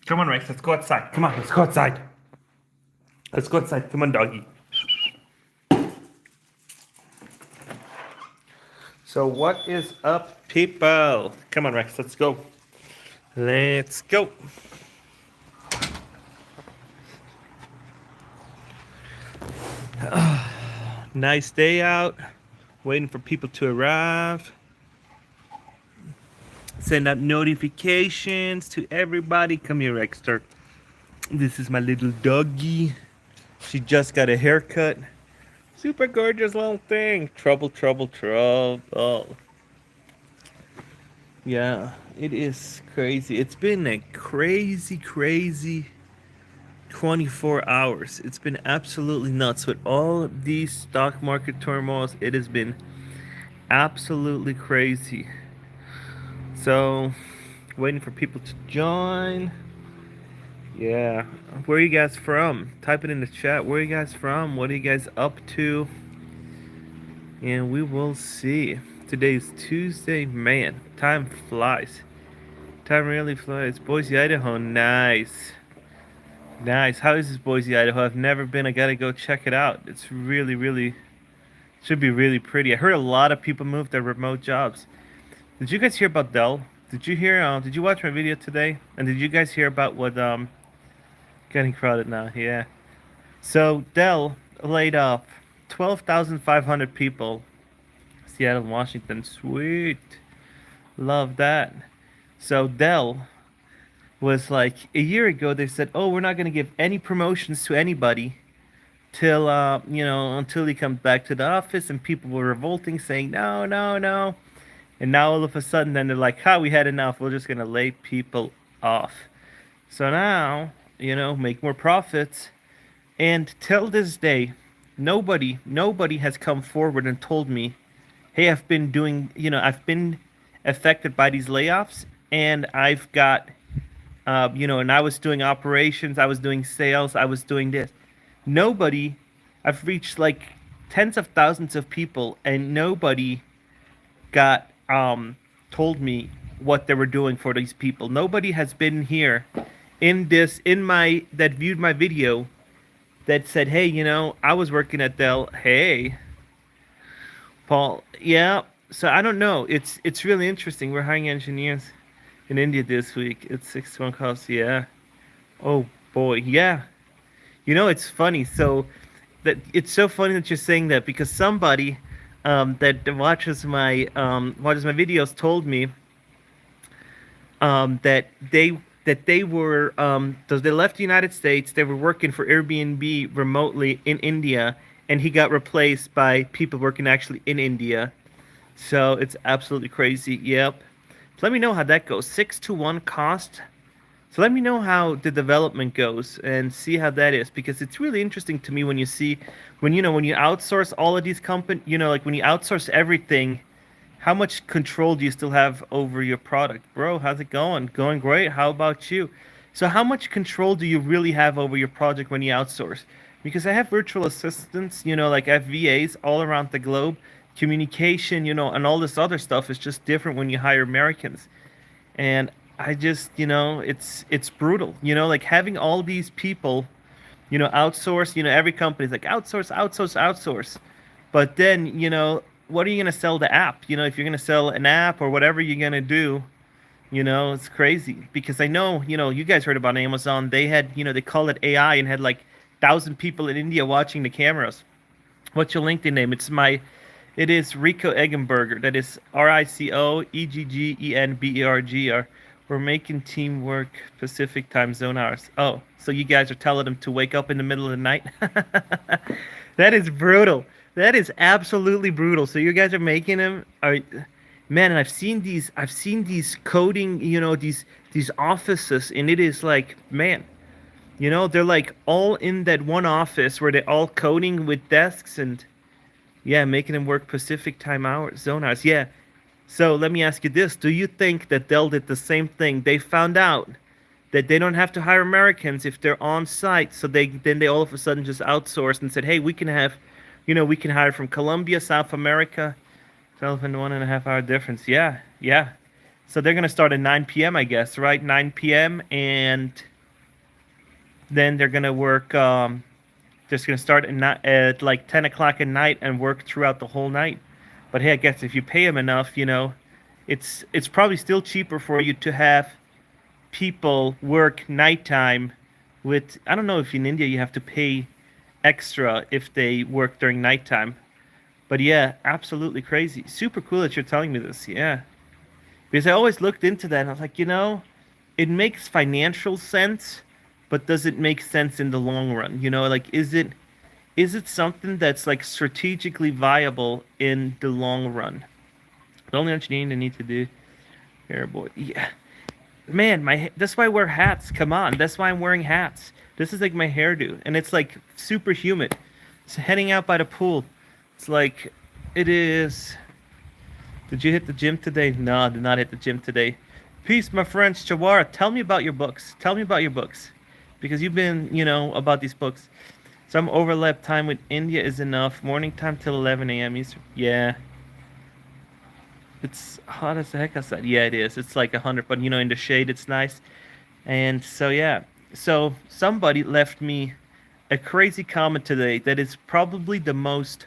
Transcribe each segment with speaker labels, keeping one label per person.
Speaker 1: Come on, Rex, let's go outside. Come on, let's go outside. Let's go outside. Come on, doggy. So what is up, people? Come on, Rex, let's go. Let's go. Nice day out. Waiting for people to arrive. Send out notifications to everybody. Come here, Rexter. This is my little doggy. She just got a haircut. Super gorgeous little thing. Trouble. Yeah, it is crazy. It's been a crazy 24 hours. It's been absolutely nuts with all of these stock market turmoils. It has been absolutely crazy. So, waiting for people to join. Yeah. Where are you guys from? Type it in the chat. Where are you guys from? What are you guys up to? And we will see. Today's Tuesday. Man, time flies. Time really flies. Boise, Idaho. Nice. How is this Boise, Idaho? I've never been. I gotta go check it out. It's really should be really pretty. I heard a lot of people move their remote jobs. Did you guys hear about Dell? Did you watch my video today? And did you guys hear about what getting crowded now? Yeah. So Dell laid off 12,500 people. Seattle, Washington. Sweet. Love that. So Dell was like, a year ago they said, "Oh, we're not going to give any promotions to anybody till until he comes back to the office," and people were revolting, saying no. And now all of a sudden then they're like, we had enough, we're just going to lay people off. So now, make more profits. And till this day, nobody has come forward and told me, hey, I've been affected by these layoffs, and I've got and I was doing operations, I was doing sales, I was doing this. Nobody, I've reached like tens of thousands of people, and nobody got told me what they were doing for these people. Nobody has been here that viewed my video that said, hey, I was working at Dell. Hey, Paul. Yeah. So I don't know. It's really interesting. We're hiring engineers in India this week. It's 6-1 calls. Yeah. Oh boy. Yeah. It's funny. So it's so funny that you're saying that, because somebody that watches my videos told me that they were so they left the United States. They were working for Airbnb remotely in India, and he got replaced by people working actually in India. So it's absolutely crazy. Yep. Let me know how that goes. 6-1 cost. So let me know how the development goes and see how that is, because it's really interesting to me when you outsource all of these companies, like when you outsource everything, how much control do you still have over your product? Bro, how's it going? Going great. How about you? So how much control do you really have over your project when you outsource? Because I have virtual assistants, like I have VAs all around the globe. Communication, and all this other stuff is just different when you hire Americans. And I just, it's brutal, like having all these people, outsource, every company's like outsource. But then, what are you going to sell the app? If you're going to sell an app or whatever you're going to do, it's crazy. Because I know, you guys heard about Amazon. They had, they call it AI, and had like 1,000 people in India watching the cameras. What's your LinkedIn name? It is Rico Eggenberger. That is RicoEggenberger. We're making teamwork Pacific time zone hours. Oh, so you guys are telling them to wake up in the middle of the night? That is brutal. That is absolutely brutal. So you guys are making them. Man, and I've seen these coding, these offices, and it is like, man, they're like all in that one office where they're all coding with desks, and yeah, making them work Pacific zone hours. Yeah. So let me ask you this. Do you think that Dell did the same thing? They found out that they don't have to hire Americans if they're on site. So they all of a sudden just outsourced and said, hey, we can hire from Colombia, South America, 12 and 1.5 hour difference. Yeah, yeah. So they're gonna start at 9 p.m. I guess, right? 9 p.m. and then they're gonna work. Just gonna start at like 10 o'clock at night and work throughout the whole night. But hey, I guess if you pay them enough, it's probably still cheaper for you to have people work nighttime. With I don't know if in India you have to pay extra if they work during nighttime. But yeah, absolutely crazy. Super cool that you're telling me this. Yeah. Because I always looked into that and I was like, it makes financial sense, but does it make sense in the long run? Like is it something that's like strategically viable in the long run? The only engineering they need to do here, boy. Yeah. Man, that's why I wear hats. Come on. That's why I'm wearing hats. This is like my hairdo and it's like super humid. It's heading out by the pool. It's like it is. Did you hit the gym today? No, I did not hit the gym today. Peace, my friends. Chawara, tell me about your books. Tell me about your books. Because you've been, about these books. Some overlap time with India is enough. Morning time till 11 a.m. Eastern. Yeah. It's hot as the heck outside. Yeah, it is. It's like 100, but, in the shade, it's nice. And so, yeah. So, somebody left me a crazy comment today that is probably the most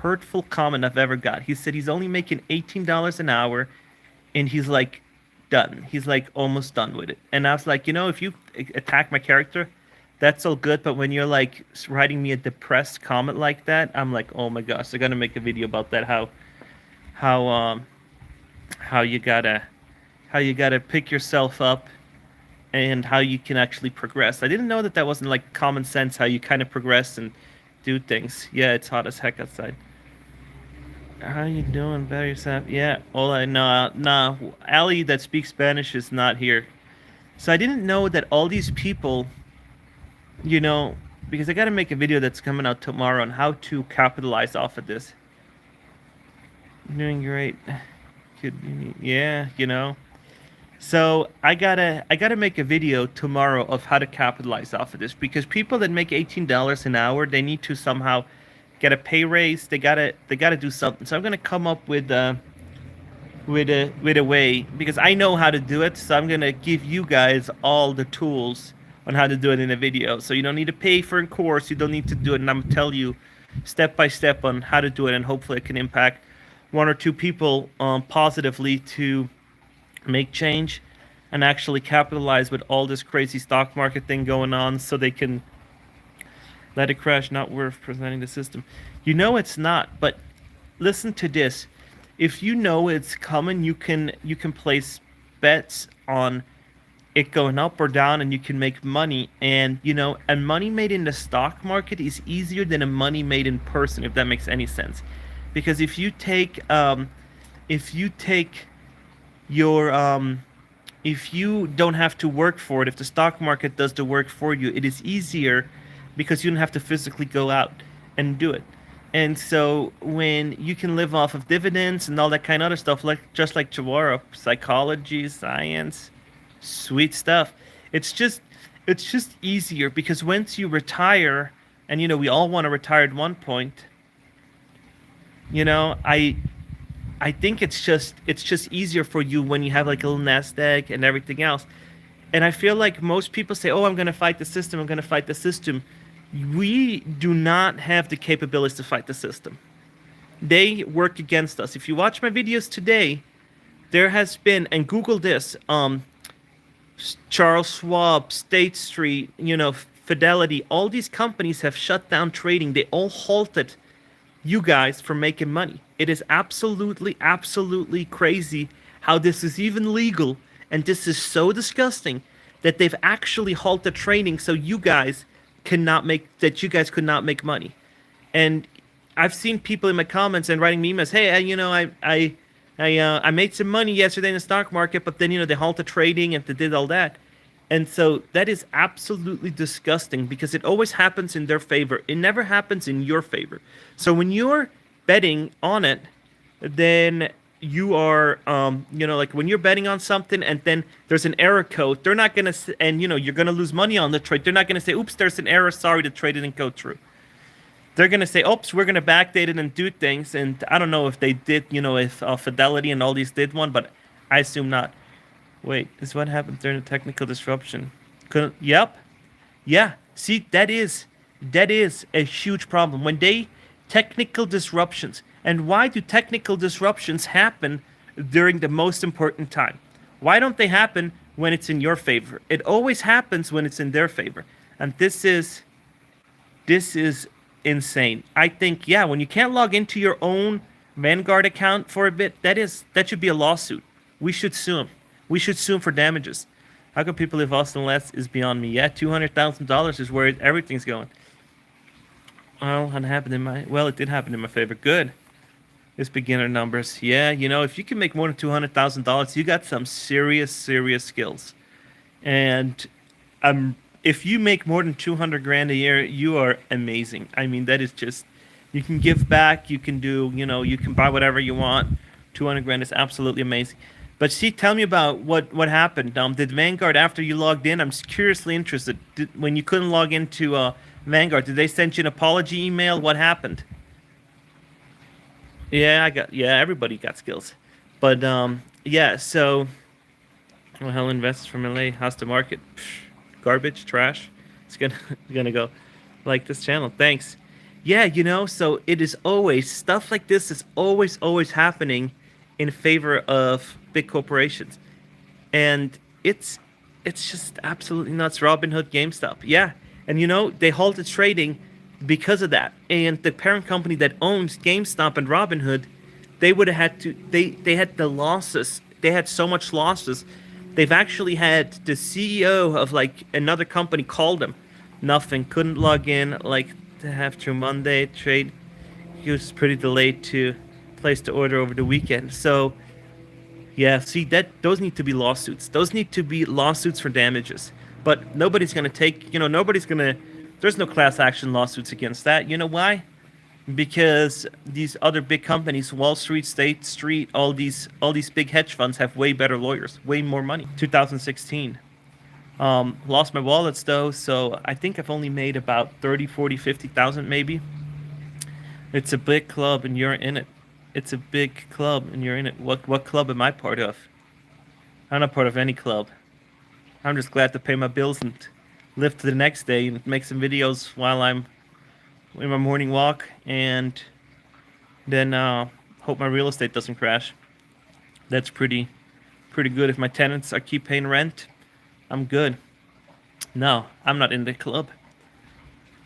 Speaker 1: hurtful comment I've ever got. He said he's only making $18 an hour and he's like done. He's like almost done with it. And I was like, if you attack my character, that's all good. But when you're like writing me a depressed comment like that, I'm like, oh my gosh, they're gonna make a video about that. How how you gotta how you gotta pick yourself up and how you can actually progress. I didn't know that wasn't like common sense how you kind of progress and do things. Yeah, it's hot as heck outside. How you doing? Better yourself? Yeah. Hola. No. Ali that speaks Spanish is not here. So I didn't know that all these people, you know, because I got to make a video that's coming out tomorrow on how to capitalize off of this. Doing great. Yeah, So I gotta make a video tomorrow of how to capitalize off of this because people that make $18 an hour, they need to somehow get a pay raise. They gotta do something. So I'm gonna come up with a way because I know how to do it. So I'm gonna give you guys all the tools on how to do it in a video. So you don't need to pay for a course. You don't need to do it, and I'm gonna tell you step by step on how to do it, and hopefully it can impact one or two people positively to make change and actually capitalize with all this crazy stock market thing going on so they can let it crash. Not worth presenting the system. It's not, but listen to this. If you know it's coming, you can place bets on it going up or down and you can make money. And and money made in the stock market is easier than a money made in person, if that makes any sense. Because if you take if you don't have to work for it, if the stock market does the work for you, it is easier because you don't have to physically go out and do it. And so when you can live off of dividends and all that kind of other stuff, just like Chawara, psychology, science, sweet stuff. It's just easier because once you retire, and we all want to retire at one point. I think it's just easier for you when you have like a little nest egg and everything else. And I feel like most people say, "Oh, I'm going to fight the system. I'm going to fight the system." We do not have the capabilities to fight the system. They work against us. If you watch my videos today, there has been, and Google this, Charles Schwab, State Street, Fidelity, all these companies have shut down trading. They all halted you guys from making money. It is absolutely, absolutely crazy how this is even legal, and this is so disgusting that they've actually halted trading so you guys could not make money. And I've seen people in my comments and writing memes, "Hey, I made some money yesterday in the stock market, but then they halted trading and they did all that." And so that is absolutely disgusting because it always happens in their favor. It never happens in your favor. So when you're betting on it, then you are, like when you're betting on something and then there's an error code, they're not going to, and you're going to lose money on the trade. They're not going to say, "Oops, there's an error. Sorry, the trade didn't go through." they're gonna say, "Oops, we're gonna backdate it and do things." And I don't know if they did, if Fidelity and all these did one, but I assume not. Wait, is what happened during the technical disruption? Yep. Yeah. See, that is a huge problem when they technical disruptions. And why do technical disruptions happen during the most important time? Why don't they happen when it's in your favor? It always happens when it's in their favor. And this is insane. I think, yeah, when you can't log into your own Vanguard account for a bit, that should be a lawsuit. We should sue them. We should sue them for damages. How can people live less and less is beyond me. Yeah, $200,000 is where everything's going. Well, it happened in my well, it did happen in my favor. Good. It's beginner numbers. Yeah, if you can make more than $200,000, you got some serious, serious skills. And if you make more than 200 grand a year, you are amazing. I mean, that is just you can give back, you can do, you can buy whatever you want. 200 grand is absolutely amazing. But see, tell me about what happened. Did Vanguard, after you logged in, I'm curiously interested. When you couldn't log into Vanguard, did they send you an apology email? What happened? Yeah, everybody got skills. But yeah, so well, hell, investors from LA, how's the market? Psh, garbage, trash. It's gonna gonna go like this channel. Thanks. Yeah, so it is always stuff like this is always happening in favor of big corporations. And it's just absolutely nuts. Robinhood, GameStop. Yeah. And they halted trading because of that. And the parent company that owns GameStop and Robinhood, they would have had to they had the losses. They had so much losses. They've actually had the CEO of like another company called them. Nothing. Couldn't log in like to have to Monday trade. He was pretty delayed to place the order over the weekend. So yeah, see that those need to be lawsuits. Those need to be lawsuits for damages. But nobody's gonna take. Nobody's gonna. There's no class action lawsuits against that. You know why? Because these other big companies, Wall Street, State Street, all these big hedge funds have way better lawyers, way more money. 2016. Lost my wallets though, so I think I've only made about 30, 40, 50,000 maybe. It's a big club and you're in it. It's a big club and you're in it. What club am I part of? I'm not part of any club. I'm just glad to pay my bills and live to the next day and make some videos while I'm in my morning walk, and then hope my real estate doesn't crash. That's pretty good. If my tenants are keep paying rent, I'm good. No, I'm not in the club.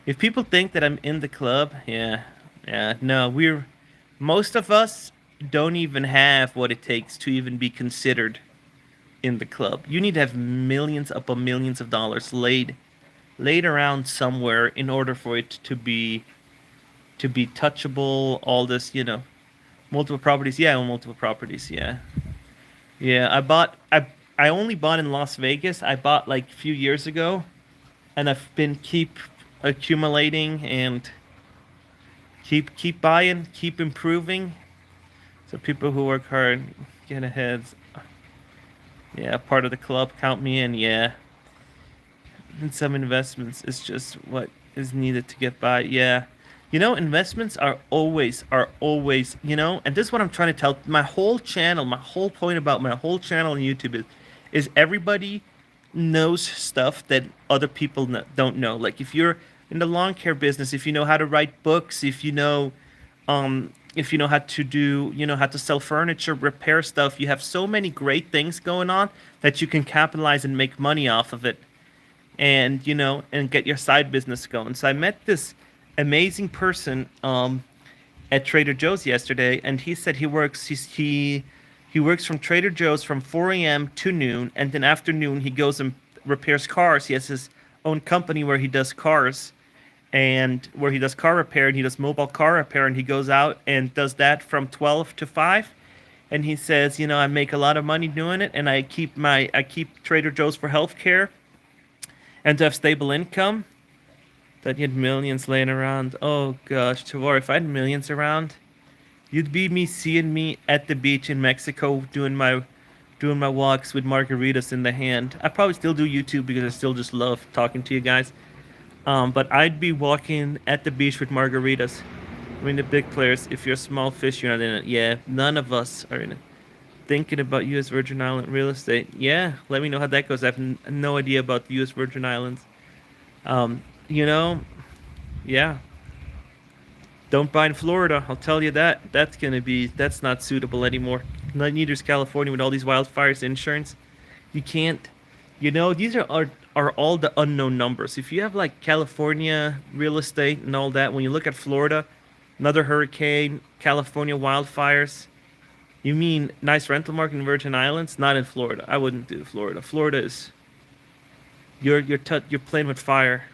Speaker 1: If people think that I'm in the club, yeah, no, most of us don't even have what it takes to even be considered in the club. You need to have millions upon millions of dollars laid around somewhere in order for it to be touchable. All this, multiple properties. Yeah, multiple properties. Yeah, yeah. I only bought in Las Vegas. I bought like a few years ago, and I've been keep accumulating and keep buying, keep improving. So people who work hard get ahead. Yeah, part of the club. Count me in. Yeah. And some investments is just what is needed to get by. Yeah. Investments are always, and this is what I'm trying to tell my whole channel, my whole point about my whole channel on YouTube is everybody knows stuff that other people don't know. Like if you're in the lawn care business, if you know how to write books, if you know how to do, how to sell furniture, repair stuff, you have so many great things going on that you can capitalize and make money off of it, and and get your side business going. So I met this amazing person at Trader Joe's yesterday, and he said he works from Trader Joe's from 4 a.m. to noon, and then after noon he goes and repairs cars. He has his own company where he does cars, and where he does car repair, and he does mobile car repair, and he goes out and does that from 12 to 5. And he says, I make a lot of money doing it, and I keep Trader Joe's for healthcare and to have stable income. That you had millions laying around. Oh gosh, Tavor, if I had millions around, you'd be seeing me at the beach in Mexico doing my walks with margaritas in the hand. I probably still do YouTube because I still just love talking to you guys. But I'd be walking at the beach with margaritas. I mean, the big players. If you're a small fish, you're not in it. Yeah, none of us are in it. Thinking about U.S. Virgin Island real estate. Yeah, let me know how that goes. I have no idea about the U.S. Virgin Islands. You know, yeah. Don't buy in Florida. I'll tell you that. That's not suitable anymore. Neither is California with all these wildfires. Insurance, you can't. These are all the unknown numbers. If you have like California real estate and all that, when you look at Florida, another hurricane, California wildfires. You mean nice rental market in Virgin Islands? Not in Florida. I wouldn't do Florida. Florida is you're playing with fire.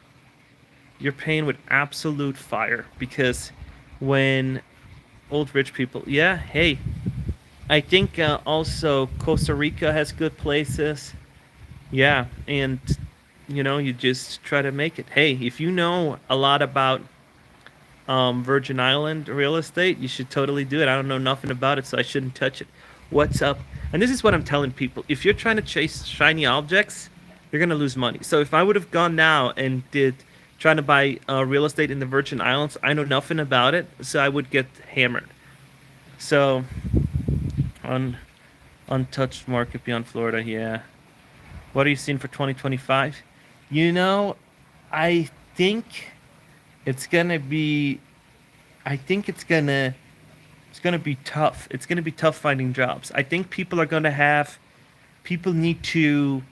Speaker 1: You're playing with absolute fire because when old rich people, yeah, hey, I think also Costa Rica has good places. Yeah, and you just try to make it. Hey, if you know a lot about Virgin Island real estate, you should totally do it. I don't know nothing about it, so I shouldn't touch it. What's up? And this is what I'm telling people. If you're trying to chase shiny objects, you're gonna lose money. So if I would have gone now and did trying to buy real estate in the Virgin Islands, I know nothing about it, so I would get hammered. So on untouched market beyond Florida, yeah. What are you seeing for 2025? You know, I think it's gonna be. I think it's gonna be tough. It's gonna be tough finding jobs. I think people need to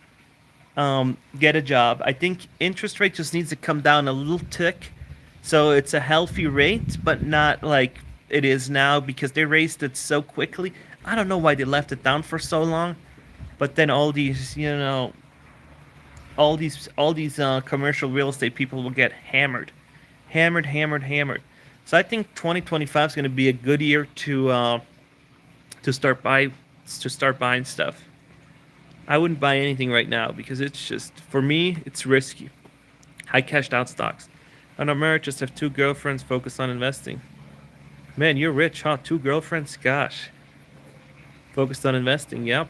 Speaker 1: get a job. I think interest rate just needs to come down a little tick, so it's a healthy rate, but not like it is now because they raised it so quickly. I don't know why they left it down for so long, but then all these commercial real estate people will get hammered, hammered, hammered, hammered. So I think 2025 is going to be a good year to start buy to start buying stuff. I wouldn't buy anything right now because it's just for me it's risky. I cashed out stocks. I know married, just have two girlfriends, focused on investing. Man, you're rich, huh? Two girlfriends? Gosh. Focused on investing, yep.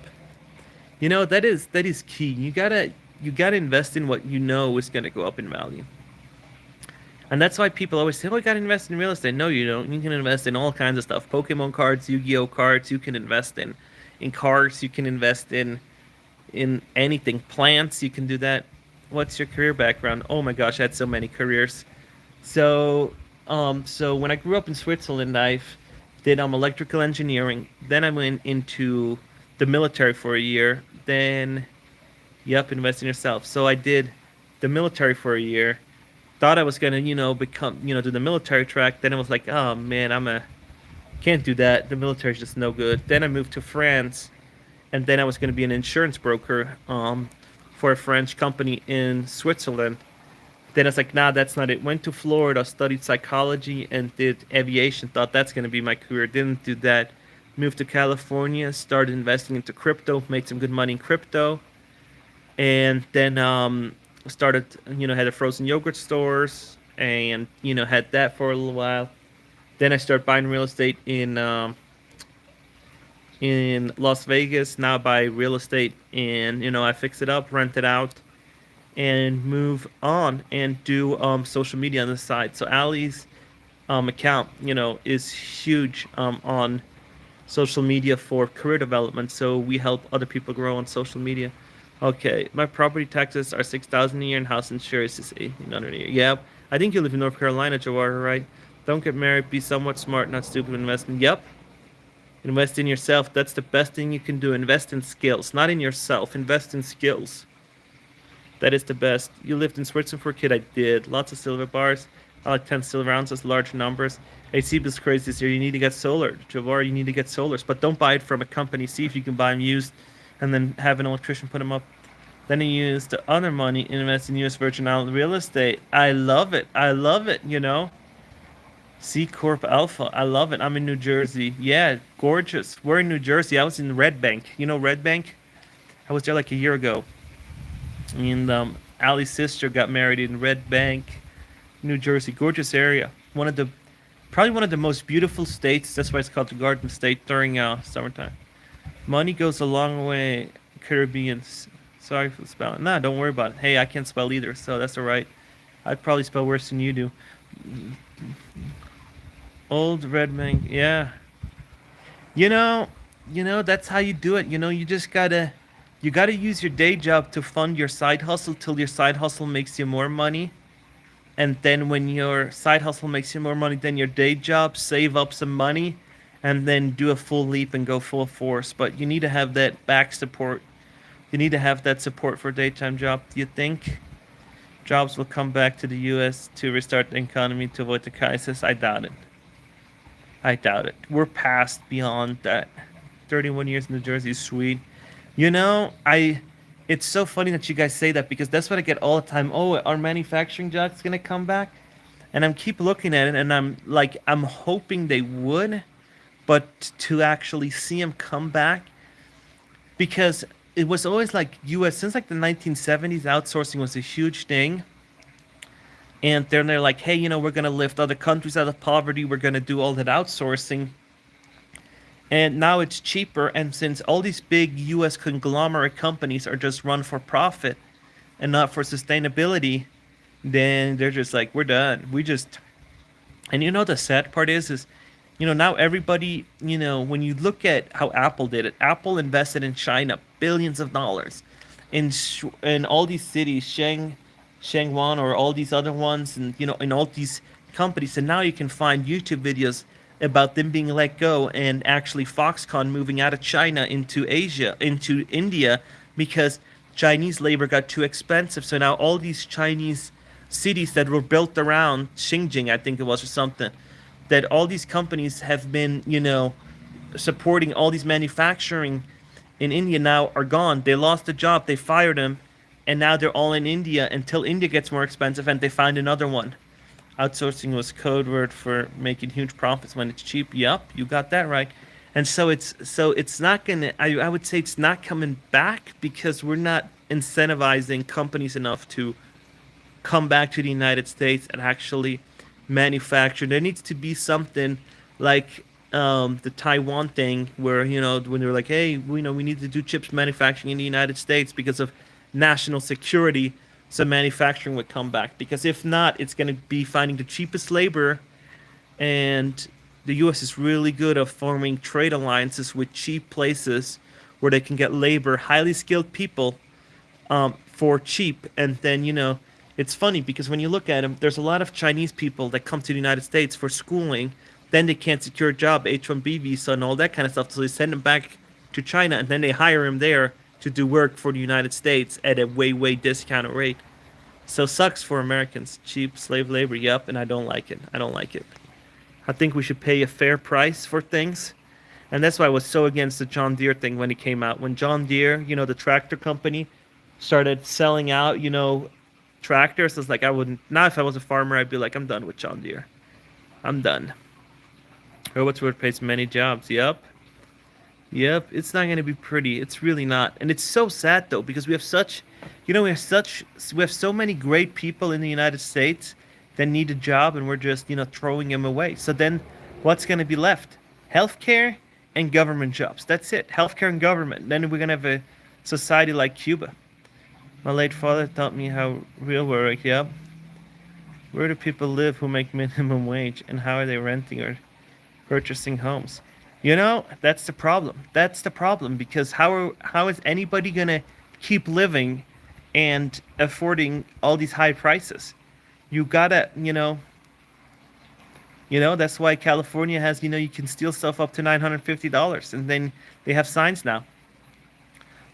Speaker 1: That is key. You gotta invest in what you know is gonna go up in value. And that's why people always say, "Oh, I gotta invest in real estate." No, you don't. You can invest in all kinds of stuff. Pokemon cards, Yu-Gi-Oh cards. You can invest in cars. You can invest in anything. Plants. You can do that. What's your career background? Oh my gosh, I had so many careers. So when I grew up in Switzerland, I did electrical engineering. Then I went into the military for a year. Then, yep, invest in yourself. So I did the military for a year. Thought I was gonna, become, do the military track. Then I was like, oh man, can't do that. The military's just no good. Then I moved to France, and then I was gonna be an insurance broker, for a French company in Switzerland. Then I was like, nah, that's not it. Went to Florida, studied psychology, and did aviation. Thought that's gonna be my career. Didn't do that. Moved to California, started investing into crypto, made some good money in crypto, and then started, had a frozen yogurt stores, and had that for a little while. Then I started buying real estate in Las Vegas. Now I buy real estate, and I fix it up, rent it out, and move on and do social media on the side. So Ali's account, is huge on social media for career development. So we help other people grow on social media. Okay, my property taxes are 6,000 a year, and house insurance is 1,800 a year. Yep, I think you live in North Carolina, Jawar, right? Don't get married. Be somewhat smart, not stupid. Investment. Yep, invest in yourself. That's the best thing you can do. Invest in skills, not in yourself. Invest in skills. That is the best. You lived in Switzerland for a kid. I did. Lots of silver bars. I like 10 silver ounces, large numbers. Hey, is crazy this year. You need to get solar. Javar, you need to get solars. But don't buy it from a company. See if you can buy them used and then have an electrician put them up. Then you use the other money, invest in U.S. Virgin Island real estate. I love it. I love it. C Corp Alpha. I love it. I'm in New Jersey. Yeah, gorgeous. We're in New Jersey. I was in Red Bank. You know Red Bank? I was there like a year ago. And Ali's sister got married in Red Bank, New Jersey. Gorgeous area. Probably one of the most beautiful states. That's why it's called the Garden State during summertime. Money goes a long way. Caribbeans. Sorry for the spelling. Nah, don't worry about it. Hey, I can't spell either, so that's all right. I'd probably spell worse than you do. Old red man. Yeah. You know, that's how you do it. You just gotta use your day job to fund your side hustle till your side hustle makes you more money. And then when your side hustle makes you more money than your day job, save up some money and then do a full leap and go full force. But you need to have that back support. You need to have that support for a daytime job. Do you think jobs will come back to the US to restart the economy to avoid the crisis? I doubt it. I doubt it. We're past beyond that. 31 years in New Jersey is sweet. I it's so funny that you guys say that because that's what I get all the time. Oh, are manufacturing jobs going to come back? And I'm keep looking at it and I'm like I'm hoping they would, but to actually see them come back because it was always like US since like the 1970s outsourcing was a huge thing. And then they're like, hey, we're going to lift other countries out of poverty. We're going to do all that outsourcing. And now it's cheaper. And since all these big US conglomerate companies are just run for profit and not for sustainability, then they're just like, we're done. And the sad part is, now everybody, when you look at how Apple did it, Apple invested in China billions of dollars in all these cities, Shangwan or all these other ones, and in all these companies. And now you can find YouTube videos about them being let go and actually Foxconn moving out of China into Asia, into India, because Chinese labor got too expensive. So now all these Chinese cities that were built around Xinjiang, I think it was, or something, that all these companies have been, supporting all these manufacturing in India now are gone. They lost a job, they fired them, and now they're all in India until India gets more expensive and they find another one. Outsourcing was code word for making huge profits when it's cheap. Yup, you got that right. And so it's not gonna. I would say it's not coming back because we're not incentivizing companies enough to come back to the United States and actually manufacture. There needs to be something like the Taiwan thing where when they're like, hey, we need to do chips manufacturing in the United States because of national security, so manufacturing would come back. Because if not, it's going to be finding the cheapest labor, and the U.S. is really good at forming trade alliances with cheap places where they can get labor, highly skilled people, for cheap. And then it's funny because when you look at them, there's a lot of Chinese people that come to the United States for schooling. Then they can't secure a job, H-1B visa, and all that kind of stuff. So they send them back to China, and then they hire them there to do work for the United States at a way, way discounted rate. So sucks for Americans. Cheap slave labor, yep, and I don't like it. I don't like it. I think we should pay a fair price for things. And that's why I was so against the John Deere thing when it came out. When John Deere, the tractor company, started selling out, tractors, it's like I wouldn't. Now, if I was a farmer, I'd be like, I'm done with John Deere. I'm done. Robots would replace many jobs. Yep. Yep. It's not going to be pretty. It's really not. And it's so sad, though, because we have so many great people in the United States that need a job, and we're just, throwing them away. So then what's going to be left? Healthcare and government jobs. That's it. Healthcare and government. Then we're going to have a society like Cuba. My late father taught me how real work, yep. Where do people live who make minimum wage, and how are they renting or purchasing homes? That's the problem. That's the problem, because how is anybody going to keep living and affording all these high prices? You gotta, that's why California has, you can steal stuff up to $950, and then they have signs now.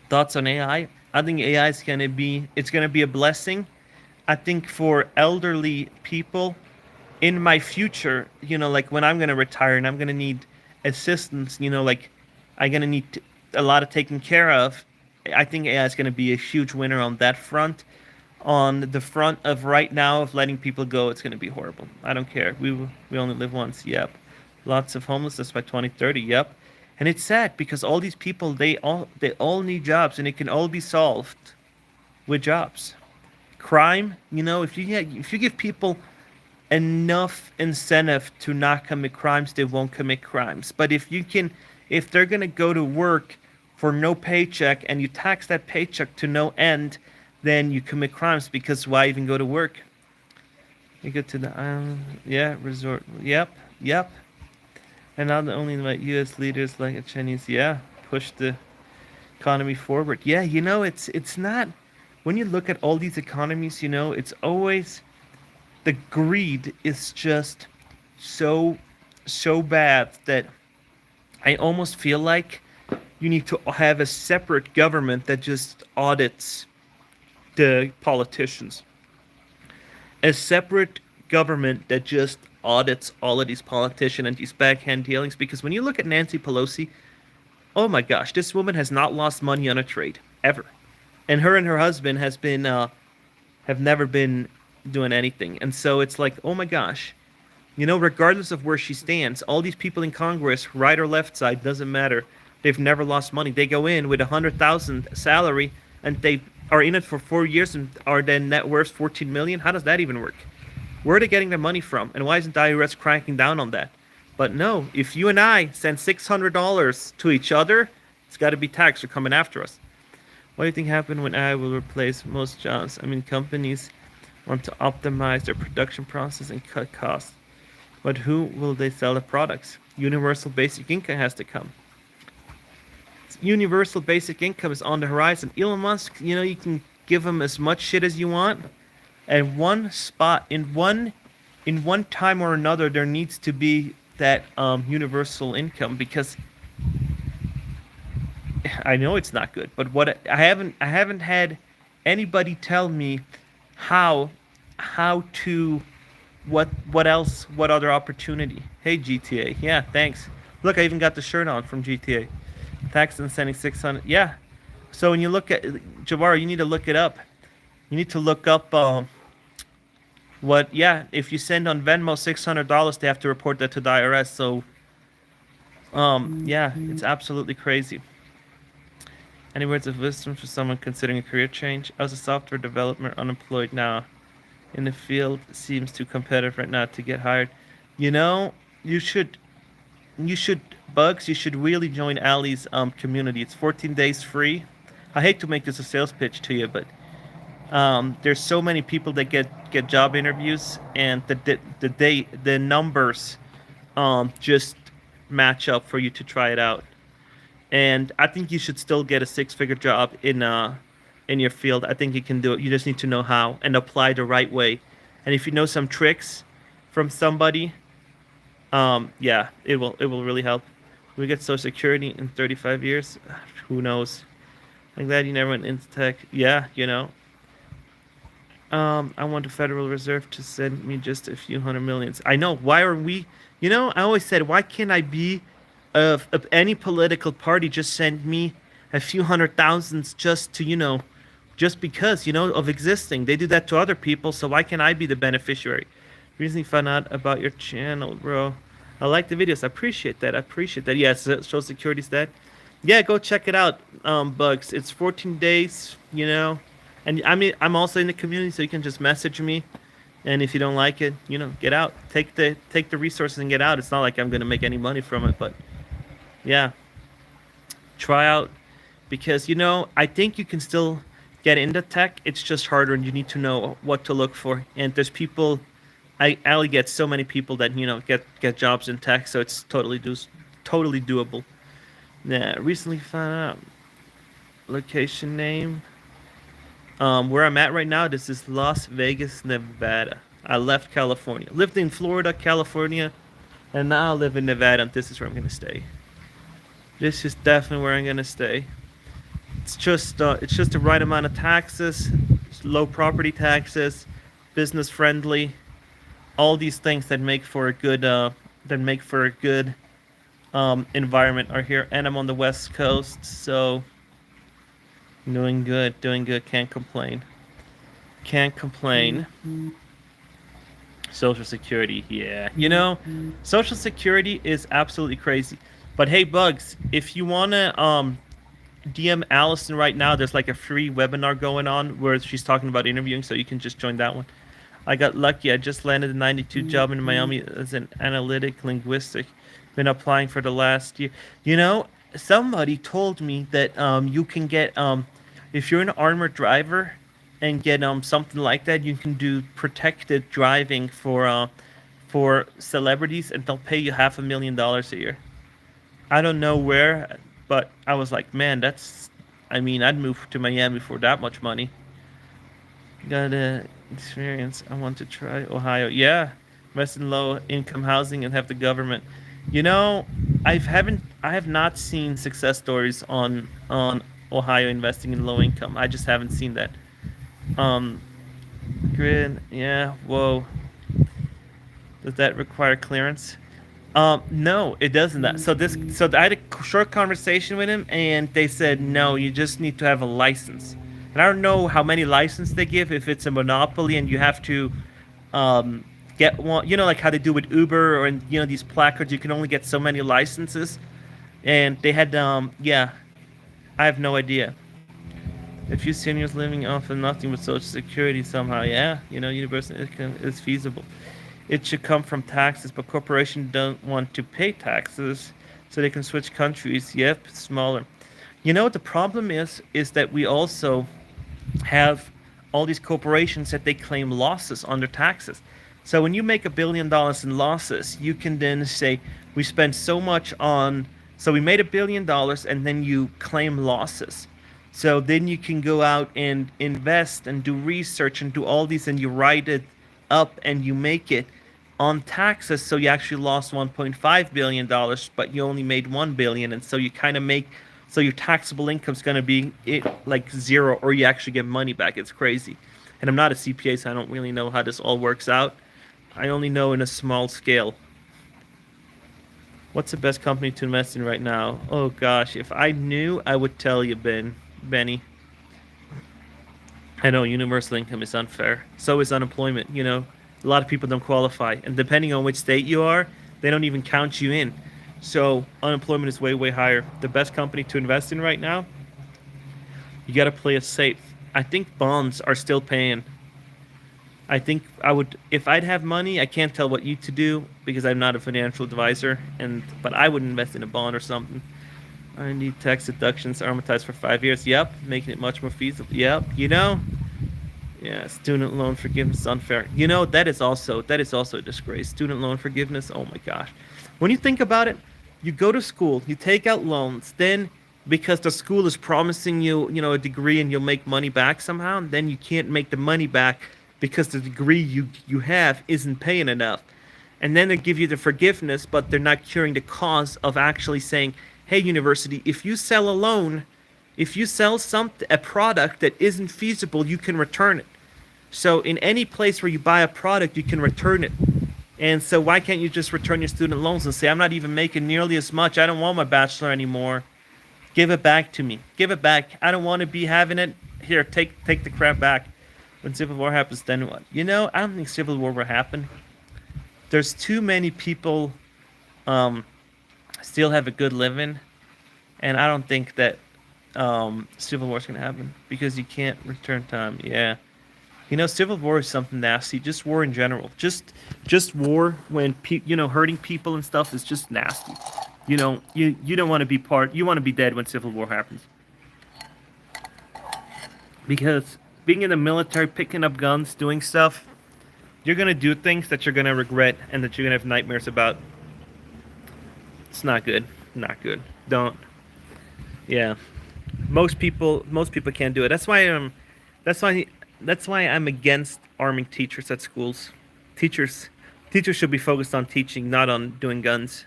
Speaker 1: Thoughts on AI? I think AI is it's gonna be a blessing. I think for elderly people in my future, like when I'm gonna retire and I'm gonna need assistance, like I'm gonna need a lot of taken care of. I think AI is gonna be a huge winner on that front. On the front of right now of letting people go, it's gonna be horrible. I don't care. We only live once. Yep. Lots of homelessness by 2030. Yep. And it's sad because all these people, they all need jobs, and it can all be solved with jobs. Crime, if you give people enough incentive to not commit crimes, they won't commit crimes. But if they're gonna go to work for no paycheck and you tax that paycheck to no end, then you commit crimes, because why even go to work? You go to the island. Yeah, resort. Yep, yep. And not only invite U.S. leaders like a Chinese. Yeah, push the economy forward. Yeah, it's not. When you look at all these economies, it's always the greed is just so so bad that I almost feel like you need to have a separate government that just audits the politicians. A separate government that just audits all of these politicians and these backhand dealings. Because when you look at Nancy Pelosi, oh my gosh, this woman has not lost money on a trade ever, and her husband have never been doing anything. And so it's like, oh my gosh, regardless of where she stands, all these people in Congress, right or left side, doesn't matter. They've never lost money. They go in with 100,000 salary, and they are in it for 4 years and are then net worth 14 million. How does that even work? Where are they getting their money from? And why isn't the IRS cracking down on that? But no, if you and I send $600 to each other, it's got to be taxed. They're coming after us. What do you think happened when AI will replace most jobs? I mean, companies want to optimize their production process and cut costs. But who will they sell the products? Universal basic income has to come. Universal basic income is on the horizon. Elon Musk, you can give him as much shit as you want. And one spot in one time or another, there needs to be that universal income, because I know it's not good, but I haven't had anybody tell me how to what else, what other opportunity. Hey, GTA, yeah, thanks. Look, I even got the shirt on from GTA. Tax and sending 600. Yeah. So when you look at Javara, you need to look it up. You need to look up what. Yeah, if you send on Venmo $600, they have to report that to the IRS. So yeah, it's absolutely crazy. Any words of wisdom for someone considering a career change? I was a software developer, unemployed now. In the field, seems too competitive right now to get hired. You know, you should you should Bugs. You should really join Ali's community. It's 14 days free. I hate to make this a sales pitch to you, but there's so many people that get job interviews, and the numbers just match up for you to try it out. And I think you should still get a six-figure job in your field. I think you can do it. You just need to know how and apply the right way. And if you know some tricks from somebody, yeah, it will really help. We get Social Security in 35 years. Who knows? I'm glad you never went into tech. Yeah, I want the Federal Reserve to send me just a few hundred millions. I know. Why are we? I always said, why can't I be of any political party? Just send me a few hundred thousands just to, just because, of existing. They do that to other people, so why can't I be the beneficiary? Recently found out about your channel, bro. I like the videos. I appreciate that. I appreciate that. Yeah, Social Security's that. Yeah, go check it out, Bugs. It's 14 days, And I mean, I'm also in the community, so you can just message me. And if you don't like it, get out. Take the resources and get out. It's not like I'm gonna make any money from it, but yeah, try out, because I think you can still get into tech. It's just harder, and you need to know what to look for. And there's people. I only get so many people that get jobs in tech, so it's totally doable. Yeah, recently found out location name. Where I'm at right now, this is Las Vegas, Nevada. I left California, lived in Florida, California, and now I live in Nevada. And this is where I'm gonna stay. This is definitely where I'm gonna stay. It's just the right amount of taxes, low property taxes, business friendly, all these things that make for a good environment are here. And I'm on the West Coast, so doing good. Can't complain. Can't complain. Social Security, yeah. Social Security is absolutely crazy. But hey, Bugs, if you wanna DM Allison right now, there's like a free webinar going on where she's talking about interviewing, so you can just join that one. I got lucky. I just landed a 92 job in Miami as an analytic linguistic. Been applying for the last year. Somebody told me that you can get if you're an armored driver, and get something like that, you can do protected driving for celebrities, and they'll pay you $500,000 a year. I don't know where, but I was like, man, that's. I mean, I'd move to Miami for that much money. Got a experience. I want to try Ohio. Yeah, invest in low income housing and have the government. You know, I have not seen success stories on Ohio investing in low income. I just haven't seen that. Um, grid. Yeah. Whoa. Does that require clearance? No, it doesn't. That so I had a short conversation with him, and they said no, you just need to have a license. And I don't know how many licenses they give if it's a monopoly, and you have to um, get one. You know, like how they do with Uber or these placards. You can only get so many licenses, and they had yeah, I have no idea. If you seniors living off of nothing but Social Security somehow, yeah, universal income is feasible. It should come from taxes, but corporations don't want to pay taxes, so they can switch countries. Yep, smaller. You know what the problem is that we also have all these corporations that they claim losses under taxes. So when you make $1 billion in losses, you can then say we spent so much on, so we made $1 billion, and then you claim losses. So then you can go out and invest and do research and do all these, and you write it up and you make it on taxes. So you actually lost $1.5 billion, but you only made 1 billion, and so you kind of make, so your taxable income is going to be like zero, or you actually get money back. It's crazy. And I'm not a CPA, so I don't really know how this all works out. I only know in a small scale. What's the best company to invest in right now? Oh gosh, if I knew, I would tell you, Benny. I know universal income is unfair. So is unemployment. A lot of people don't qualify, and depending on which state you are, they don't even count you in. So unemployment is way, way higher. The best company to invest in right now, you got to play it safe. I think bonds are still paying. I think I would, if I'd have money. I can't tell what you to do because I'm not a financial advisor, but I would invest in a bond or something. I need tax deductions amortized for 5 years. Yep, making it much more feasible. Yep, yeah, student loan forgiveness is unfair. That is also a disgrace. Student loan forgiveness. Oh my gosh. When you think about it, you go to school, you take out loans, then because the school is promising you, a degree and you'll make money back somehow, and then you can't make the money back because the degree you have isn't paying enough. And then they give you the forgiveness, but they're not curing the cause of actually saying, "Hey, university, if you sell a product that isn't feasible, you can return it. So in any place where you buy a product, you can return it. And so why can't you just return your student loans and say, I'm not even making nearly as much. I don't want my bachelor anymore. Give it back to me. Give it back. I don't want to be having it. Here, take the crap back." When civil war happens, then what? I don't think civil war will happen. There's too many people um, still have a good living, and I don't think that civil war is going to happen because you can't return time. Yeah. Civil war is something nasty. Just war in general. Just war when hurting people and stuff is just nasty. You don't want to be part. You want to be dead when civil war happens because being in the military, picking up guns, doing stuff, you're gonna do things that you're gonna regret and that you're gonna have nightmares about. It's not good. Not good. Don't. Yeah. Most people can't do it. That's why that's why I'm against arming teachers at schools. Teachers teachers should be focused on teaching, not on doing guns.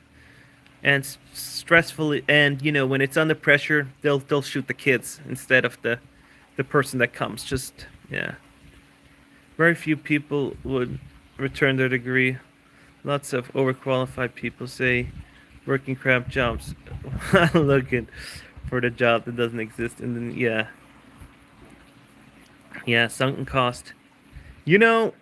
Speaker 1: And stressfully, and when it's under pressure, they'll shoot the kids instead of the person that comes. Just yeah. Very few people would return their degree. Lots of overqualified people say working crap jobs. Looking for the job that doesn't exist, and then yeah, sunken cost. You know,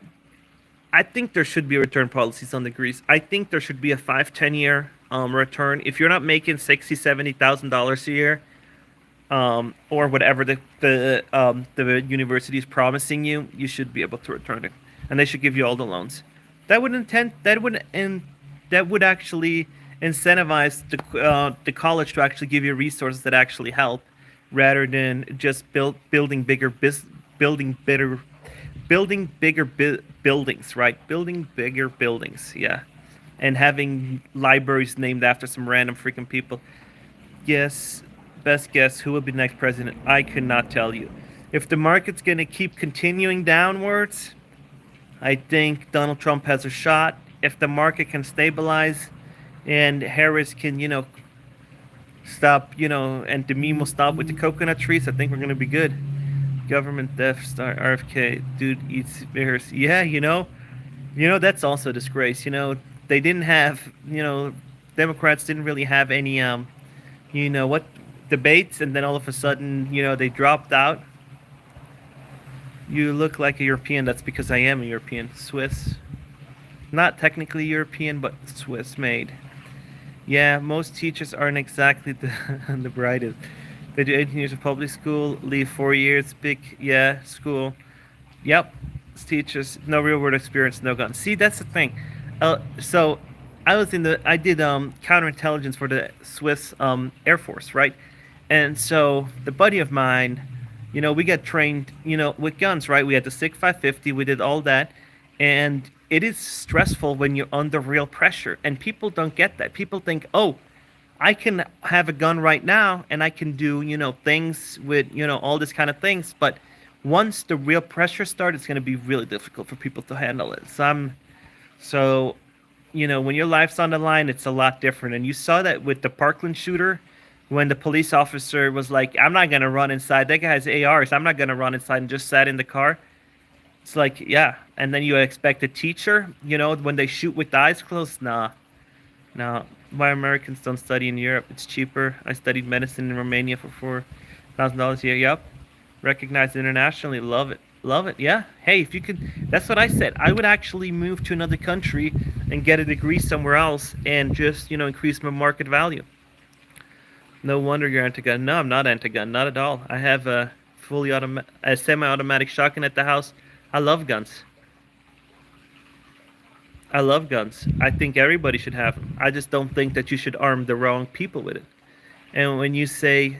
Speaker 1: I think there should be return policies on degrees. I think there should be a 5, 10 year return. If you're not making 60, $70,000 a year, or whatever the university is promising you, you should be able to return it, and they should give you all the loans. That would actually incentivize the college to actually give you resources that actually help, rather than just building building bigger buildings, right? Building bigger buildings, yeah, and having libraries named after some random freaking people. Yes, best guess who will be the next president? I could not tell you. If the market's gonna keep continuing downwards, I think Donald Trump has a shot. If the market can stabilize and Harris can, stop, and the meme will stop with the coconut trees, I think we're gonna be good. Government Death Star RFK dude eats bears. Yeah, that's also a disgrace. They didn't have, Democrats didn't really have any what debates, and then all of a sudden, they dropped out. You look like a European. That's because I am a European. Swiss. Not technically European, but Swiss made. Yeah, most teachers aren't exactly the brightest. They do 18 years of public school, leave 4 years, big, yeah, school. Yep, it's teachers, no real world experience, no guns. See, that's the thing. So I did counterintelligence for the Swiss Air Force, right? And so the buddy of mine, we got trained, with guns, right? We had the SIG 550, we did all that, and it is stressful when you're under real pressure, and people don't get that. People think, oh, I can have a gun right now, and I can do, things with, all this kind of things, but once the real pressure starts, it's going to be really difficult for people to handle it. So when your life's on the line, it's a lot different. And you saw that with the Parkland shooter, when the police officer was like, I'm not going to run inside. That guy has ARs. I'm not going to run inside, and just sat in the car. It's like, yeah. And then you expect a teacher, when they shoot with the eyes closed. Nah. No. Why Americans don't study in Europe? It's cheaper. I studied medicine in Romania for $4,000 a year. Yep. Recognized internationally. Love it. Love it. Yeah. Hey, if you could, that's what I said. I would actually move to another country and get a degree somewhere else and just, increase my market value. No wonder you're anti-gun. No, I'm not anti-gun. Not at all. I have a semi-automatic shotgun at the house. I love guns. I love guns. I think everybody should have them. I just don't think that you should arm the wrong people with it. And when you say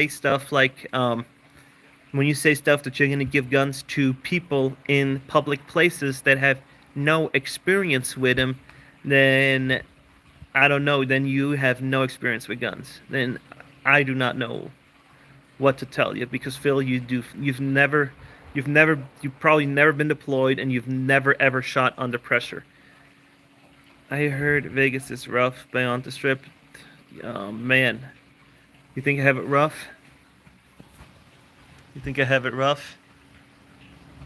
Speaker 1: stuff like when you say stuff that you're going to give guns to people in public places that have no experience with them, then I don't know. Then you have no experience with guns. Then I do not know what to tell you, because Phil, you've probably never been deployed, and you've never ever shot under pressure. I heard Vegas is rough beyond the strip. Man, you think I have it rough? You think I have it rough?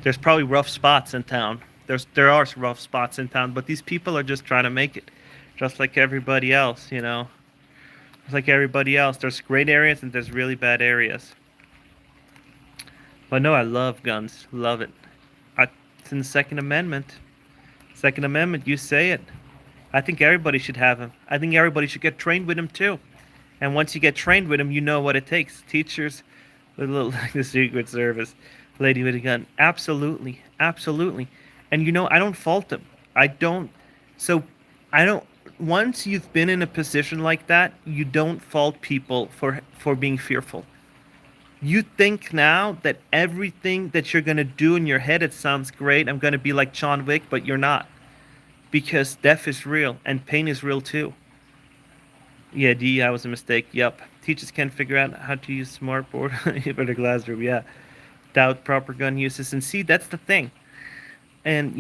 Speaker 1: There's probably rough spots in town. There are rough spots in town, but these people are just trying to make it, just like everybody else. Just like everybody else. There's great areas and there's really bad areas. But no, I love guns. Love it. It's in the Second Amendment. Second Amendment, you say it. I think everybody should have them. I think everybody should get trained with them too. And once you get trained with them, you know what it takes. Teachers, with a little like the Secret Service, lady with a gun. Absolutely, absolutely. And I don't fault them. I don't. So, I don't. Once you've been in a position like that, you don't fault people for being fearful. You think now that everything that you're gonna do in your head, it sounds great. I'm gonna be like John Wick, but you're not, because death is real and pain is real too. Yeah, DEI was a mistake. Yep. Teachers can't figure out how to use smartboard for the classroom. Yeah. Doubt proper gun uses. And see, that's the thing. And,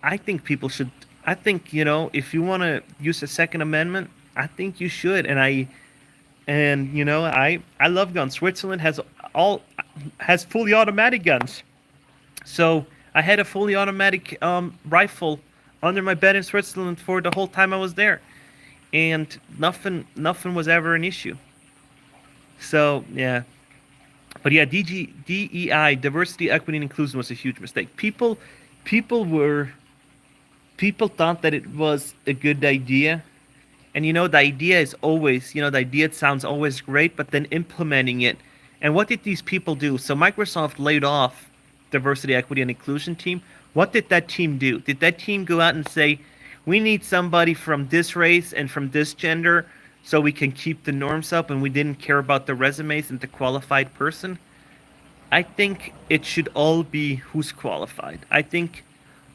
Speaker 1: I think people should. I think, if you want to use the Second Amendment, I think you should. I love guns. Switzerland has fully automatic guns. So I had a fully automatic rifle under my bed in Switzerland for the whole time I was there, and nothing was ever an issue. So yeah, but yeah, DEI, diversity, equity, and inclusion, was a huge mistake. People were people thought that it was a good idea. And the idea is always, the idea sounds always great, but then implementing it. And what did these people do? So Microsoft laid off diversity, equity, and inclusion team. What did that team do? Did that team go out and say, we need somebody from this race and from this gender so we can keep the norms up, and we didn't care about the resumes and the qualified person? I think it should all be who's qualified. I think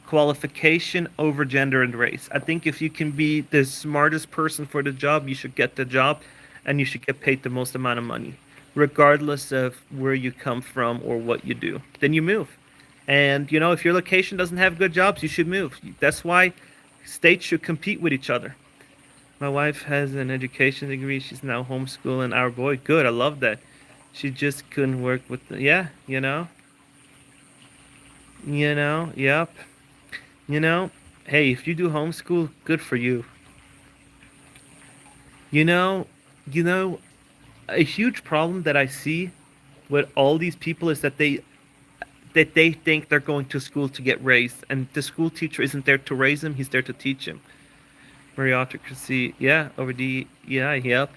Speaker 1: qualification over gender and race. I think if you can be the smartest person for the job, you should get the job and you should get paid the most amount of money, regardless of where you come from or what you do. Then you move. And, if your location doesn't have good jobs, you should move. That's why states should compete with each other. My wife has an education degree. She's now homeschooling our boy. Good. I love that. She just couldn't work with yeah, yep. You know, hey, if you do homeschool, good for you. You know, you know, a huge problem that I see with all these people is that they think they're going to school to get raised, and the school teacher isn't there to raise them; he's there to teach him. Meritocracy, yeah, over DEI, yep.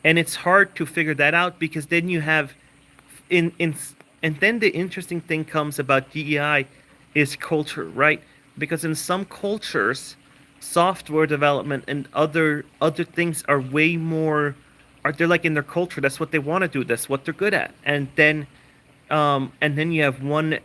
Speaker 1: And it's hard to figure that out because then you have in and then the interesting thing comes about DEI is culture, right? Because in some cultures, software development and other things are way more are they're like in their culture. That's what they want to do. That's what they're good at. And then you have one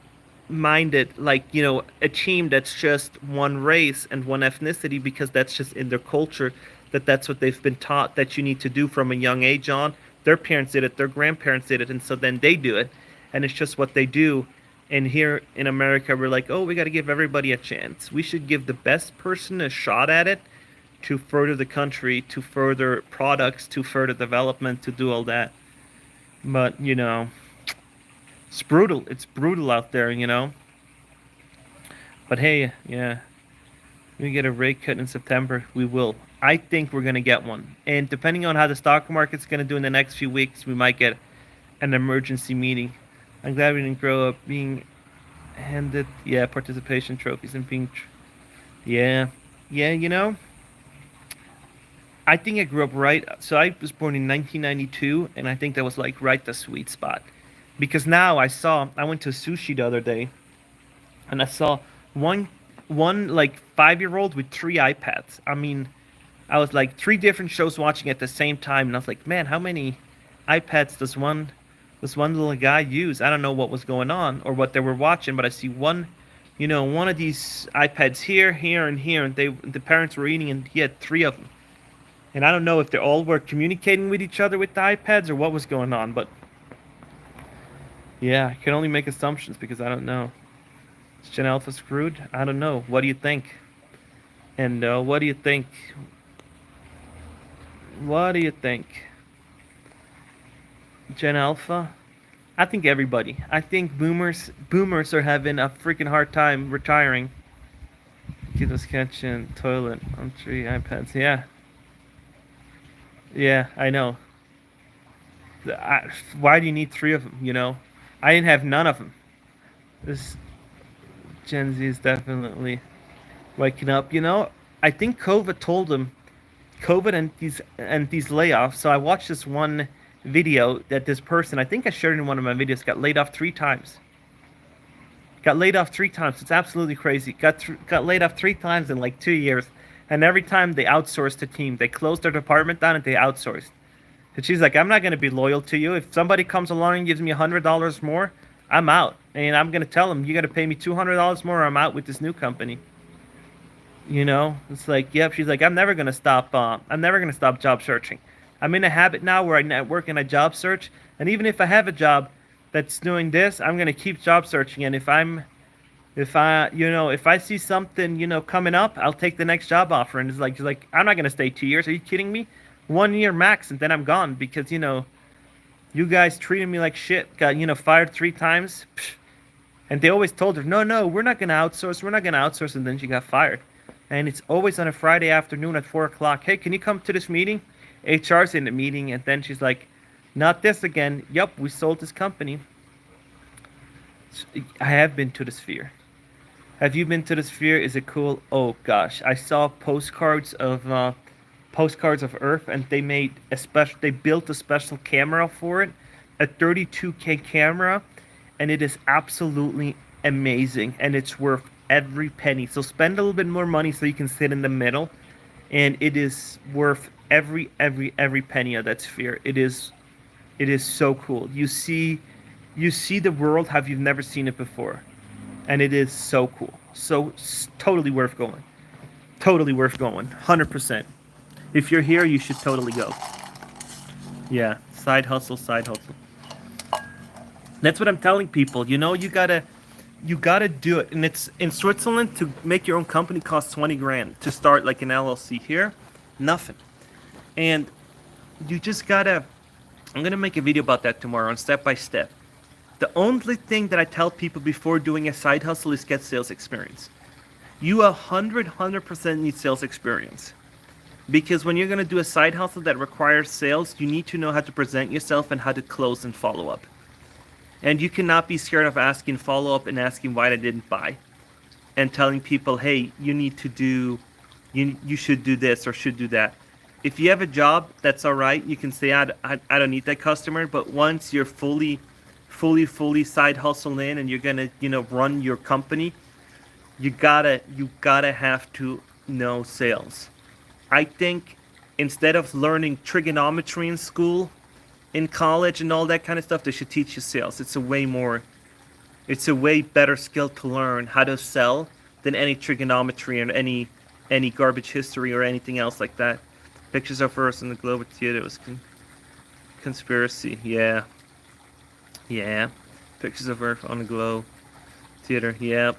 Speaker 1: minded, like, a team that's just one race and one ethnicity because that's just in their culture, that's what they've been taught that you need to do from a young age on. Their parents did it, their grandparents did it, and so then they do it, and it's just what they do. And here in America, we're like, oh, we got to give everybody a chance. We should give the best person a shot at it to further the country, to further products, to further development, to do all that. But it's brutal. It's brutal out there. But hey, yeah, we get a rate cut in September. We will. I think we're gonna get one. And depending on how the stock market's gonna do in the next few weeks, we might get an emergency meeting. I'm glad we didn't grow up being handed, yeah, participation trophies and yeah, yeah. I think I grew up right. So I was born in 1992, and I think that was like right the sweet spot. Because now I went to sushi the other day, and I saw one one like 5-year-old with three iPads. I mean, I was like three different shows watching at the same time, and I was like, man, how many iPads does one little guy use? I don't know what was going on or what they were watching, but I see one of these iPads here, here, and here, and the parents were eating, and he had three of them. And I don't know if they all were communicating with each other with the iPads or what was going on, but yeah, I can only make assumptions because I don't know. Is Gen Alpha screwed? I don't know. What do you think? And what do you think? What do you think? Gen Alpha? I think everybody. I think boomers are having a freaking hard time retiring. Get us kitchen, toilet, on three iPads. Yeah. Yeah, I know. Why do you need three of them? I didn't have none of them. This Gen Z is definitely waking up. I think COVID told them COVID and these layoffs. So I watched this one video that this person, I think I shared in one of my videos, got laid off 3 times. Got laid off 3 times. It's absolutely crazy. Got laid off 3 times in like 2 years, and every time they outsourced the team. They closed their department down and they outsourced. And she's like, I'm not gonna be loyal to you. If somebody comes along and gives me $100 more, I'm out, and I'm gonna tell them you got to pay me $200 more, or I'm out with this new company. It's like, yep. She's like, I'm never gonna stop. I'm never gonna stop job searching. I'm in a habit now where I work in a job search, and even if I have a job that's doing this, I'm gonna keep job searching. And if I see something coming up, I'll take the next job offer. And it's like, she's like, I'm not gonna stay 2 years. Are you kidding me? 1 year max, and then I'm gone because you guys treated me like shit. Got fired 3 times. And they always told her, no, no, we're not gonna outsource. We're not gonna outsource. And then she got fired. And it's always on a Friday afternoon at 4 o'clock. Hey, can you come to this meeting? HR's in the meeting, and then she's like, not this again. Yep, we sold this company. I have been to the Sphere. Have you been to the Sphere? Is it cool? Oh gosh, I saw postcards of Earth, and they built a special camera for it, a 32K camera, and it is absolutely amazing, and it's worth every penny. So spend a little bit more money so you can sit in the middle, and it is worth every penny of that Sphere. It is so cool. You see You see the world how you've never seen it before, and it is so cool. So totally worth going. Totally worth going. 100%. If you're here, you should totally go. Yeah, side hustle, side hustle. That's what I'm telling people. You gotta do it. And it's in Switzerland to make your own company costs 20 grand to start like an LLC. Here, nothing. And you just gotta. I'm gonna make a video about that tomorrow on step by step. The only thing that I tell people before doing a side hustle is get sales experience. You 100% need sales experience. Because when you're going to do a side hustle that requires sales, you need to know how to present yourself and how to close and follow up. And you cannot be scared of asking follow up and asking why they didn't buy. And telling people, hey, you should do this or should do that. If you have a job, that's all right. You can say, I don't need that customer. But once you're fully side hustle in and you're going to, run your company, you gotta have to know sales. I think instead of learning trigonometry in school, in college, and all that kind of stuff, they should teach you sales. It's a way better skill to learn how to sell than any trigonometry and any garbage history or anything else like that. Pictures of Earth in the Globe Theater was conspiracy. Yeah, yeah. Pictures of Earth on the Globe Theater. Yep.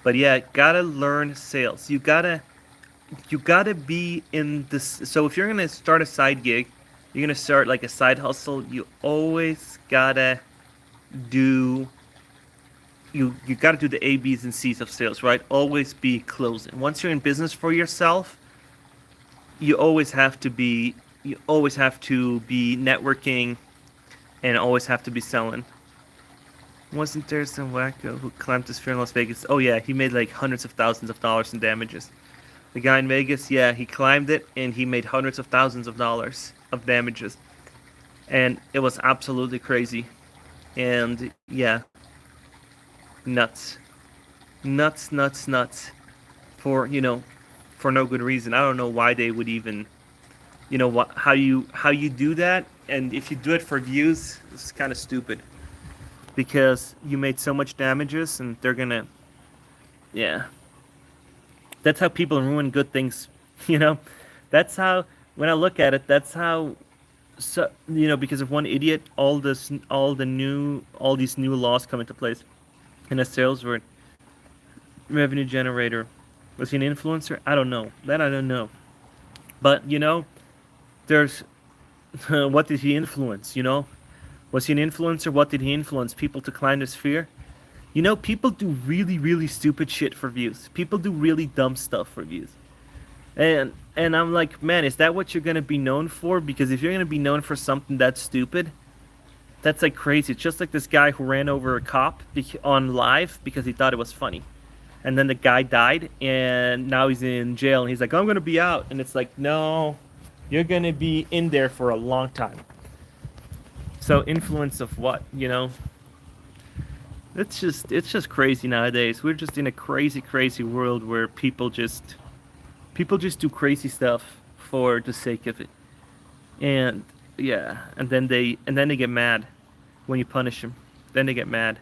Speaker 1: But yeah, gotta learn sales. You gotta be in this. So if you're gonna start a side gig, you're gonna start like a side hustle. You always gotta do. You gotta do the A, B's, and C's of sales, right? Always be closing. Once you're in business for yourself, you always have to be. You always have to be networking, and always have to be selling. Wasn't there some wacko who climbed this fear in Las Vegas? Oh yeah, he made like hundreds of thousands of dollars in damages. The guy in Vegas, yeah, he climbed it and he made hundreds of thousands of dollars of damages. And it was absolutely crazy. And yeah, nuts. Nuts, nuts, nuts. For, for no good reason. I don't know why they would even, how you do that. And if you do it for views, it's kind of stupid. Because you made so much damages and they're gonna, yeah. That's how people ruin good things, you know. That's how, when I look at it, that's how, so, because of one idiot, all these new laws come into place. And a sales word, revenue generator, was he an influencer? I don't know. That I don't know. But there's, what did he influence? Was he an influencer? What did he influence? People to climb the sphere? People do really, really stupid shit for views. People do really dumb stuff for views. And I'm like, man, is that what you're gonna be known for? Because if you're gonna be known for something that's stupid, that's like crazy. It's just like this guy who ran over a cop on live because he thought it was funny. And then the guy died, and now he's in jail, and he's like, I'm gonna be out. And it's like, no, you're gonna be in there for a long time. So influence of what, It's just crazy nowadays. We're just in a crazy, crazy world where people just do crazy stuff for the sake of it. And yeah, and then they get mad when you punish them. Then they get mad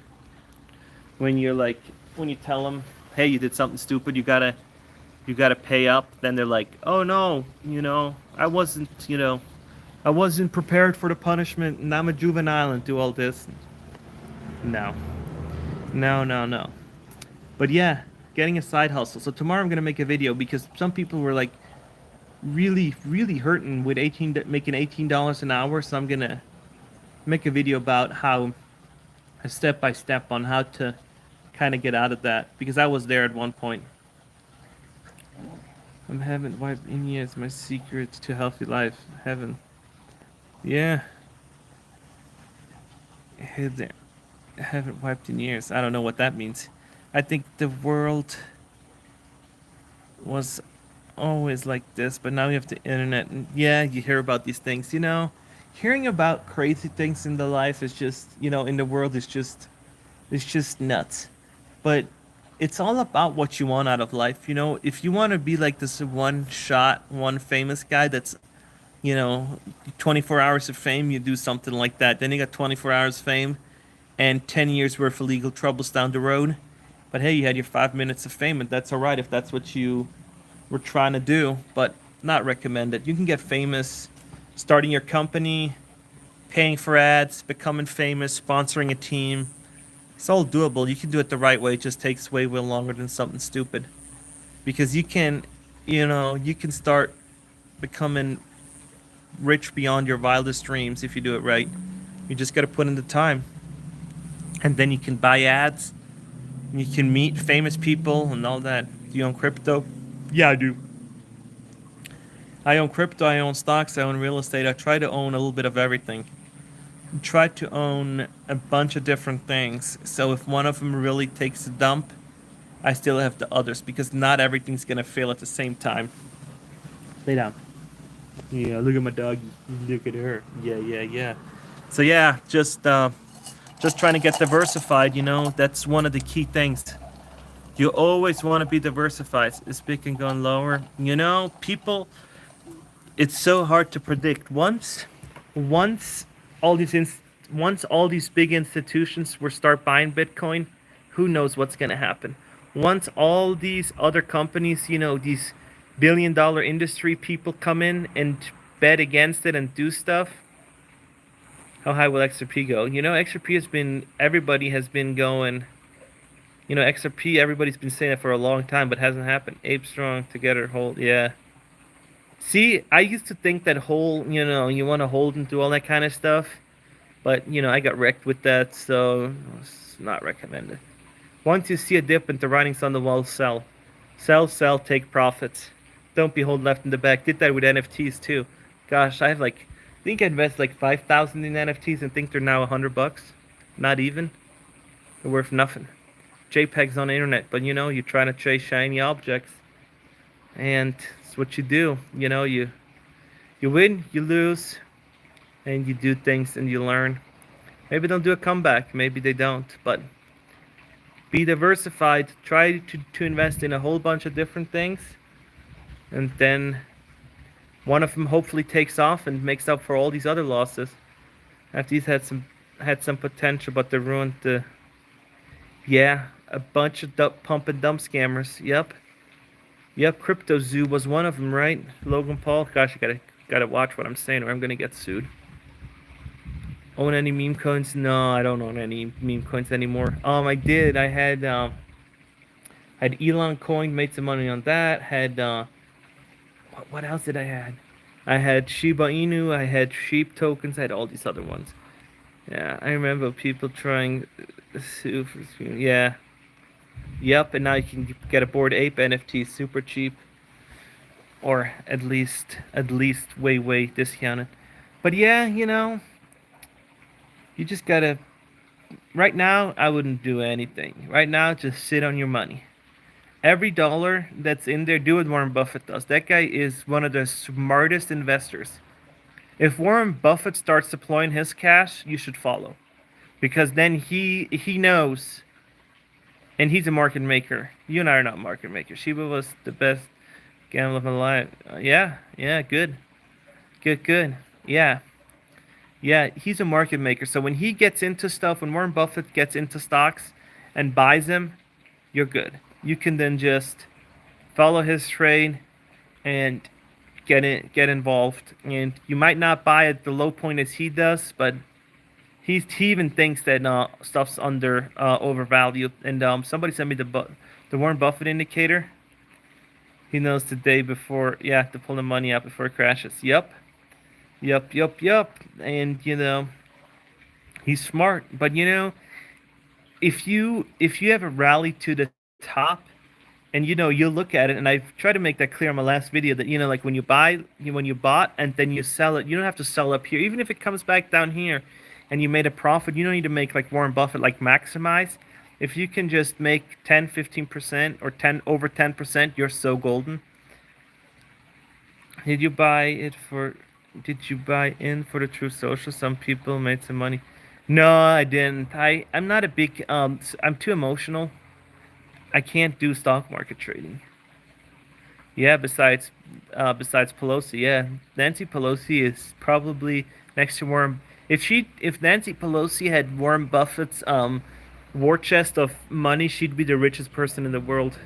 Speaker 1: when you tell them, hey, you did something stupid, you gotta pay up. Then they're like, oh no, I wasn't prepared for the punishment, and I'm a juvenile and do all this. No, no, no, no. But yeah, getting a side hustle. So tomorrow I'm gonna make a video because some people were like really, really hurting with making $18 an hour. So I'm gonna make a video about how a step by step on how to kind of get out of that, because I was there at one point. I haven't wiped in years. My secret to healthy life. Haven't. Yeah. Haven't wiped in years. I don't know what that means. I think the world was always like this, but now we have the internet, and yeah, you hear about these things. Hearing about crazy things in the life is just, in the world is just, it's just nuts. But it's all about what you want out of life. If you want to be like this one shot, one famous guy that's, you know, 24 hours of fame, you do something like that. Then you got 24 hours of fame. and 10 years worth of legal troubles down the road. But hey, you had your 5 minutes of fame, and that's all right if that's what you were trying to do, but not recommended. You can get famous starting your company, paying for ads, becoming famous, sponsoring a team. It's all doable. You can do it the right way. It just takes way longer than something stupid. Because you can start becoming rich beyond your wildest dreams if you do it right. You just got to put in the time. And then you can buy ads. You can meet famous people and all that. Do you own crypto? Yeah, I do. I own crypto, I own stocks, I own real estate. I try to own a little bit of everything. I try to own a bunch of different things. So if one of them really takes a dump, I still have the others because not everything's gonna fail at the same time. Lay down. Yeah, look at my dog. Look at her. Yeah. So yeah, just trying to get diversified. That's one of the key things. You always want to be diversified. Is Bitcoin going lower? People. It's so hard to predict. Once all these once all these big institutions will start buying Bitcoin, who knows what's gonna happen? Once all these other companies, these billion-dollar industry people come in and bet against it and do stuff, how high will XRP go? XRP everybody has been going. XRP, everybody's been saying it for a long time, but hasn't happened. Ape strong, together, hold, yeah. See, I used to think that you want to hold and do all that kind of stuff, but, I got wrecked with that, so it's not recommended. Once you see a dip and the writing's on the wall, sell. Sell, take profits. Don't be holding left in the back. Did that with NFTs too. Gosh, I think I invested like 5,000 in NFTs and think they're now $100. Not even. They're worth nothing. JPEGs on the internet, but you're trying to chase shiny objects. And it's what you do. You win, you lose, and you do things and you learn. Maybe they'll do a comeback, maybe they don't, but be diversified. Try to invest in a whole bunch of different things, and then one of them hopefully takes off and makes up for all these other losses. After these had some potential, but they ruined the. Yeah, a bunch of pump and dump scammers. Yep. Crypto Zoo was one of them, right? Logan Paul. Gosh, I gotta watch what I'm saying, or I'm gonna get sued. Own any meme coins? No, I don't own any meme coins anymore. I did. I had Elon coin, made some money on that. Had what else did I had? I had Shiba Inu. I had sheep tokens. I had all these other ones. Yeah, I remember people trying to sue for. Yeah. Yep, and now you can get a Bored Ape NFT super cheap, or at least way discounted. But yeah, you just gotta. Right now, I wouldn't do anything. Right now, just sit on your money. Every dollar that's in there, do what Warren Buffett does. That guy is one of the smartest investors. If Warren Buffett starts deploying his cash, you should follow, because then he knows, and he's a market maker. You and I are not market makers. Shiba was the best gamble of my life. Yeah, good. Yeah, he's a market maker. So when he gets into stuff, when Warren Buffett gets into stocks and buys them, you're good. You can then just follow his trade and get involved. And you might not buy at the low point as he does, but he even thinks that stuff's overvalued. And somebody sent me the Warren Buffett indicator. He knows the day before, to pull the money out before it crashes. Yep. And he's smart. But if you have a rally to the top, and you look at it, and I've tried to make that clear in my last video that like when you bought and then you sell it, you don't have to sell up here. Even if it comes back down here and you made a profit, you don't need to make like Warren Buffett, like maximize. If you can just make 10, 15% or 10%, you're so golden. Did you buy in for the True Social? Some people made some money. No, I didn't. I'm not a big I'm too emotional. I can't do stock market trading. Yeah, besides Pelosi, yeah. Nancy Pelosi is probably next to Warren. If Nancy Pelosi had Warren Buffett's war chest of money, she'd be the richest person in the world.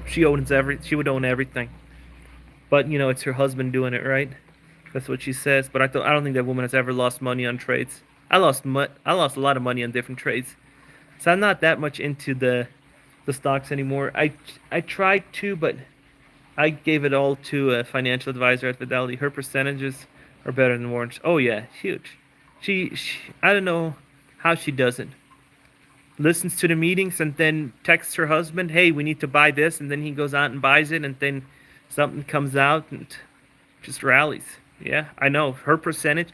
Speaker 1: She would own everything. But it's her husband doing it, right? That's what she says. But I don't think that woman has ever lost money on trades. I lost a lot of money on different trades. So I'm not that much into the stocks anymore. I tried to, but I gave it all to a financial advisor at Fidelity. Her percentages are better than Warren's. Oh yeah, huge. She I don't know how she does it. Listens to the meetings and then texts her husband, "Hey, we need to buy this," and then he goes out and buys it, and then something comes out and just rallies. Yeah, I know her percentage.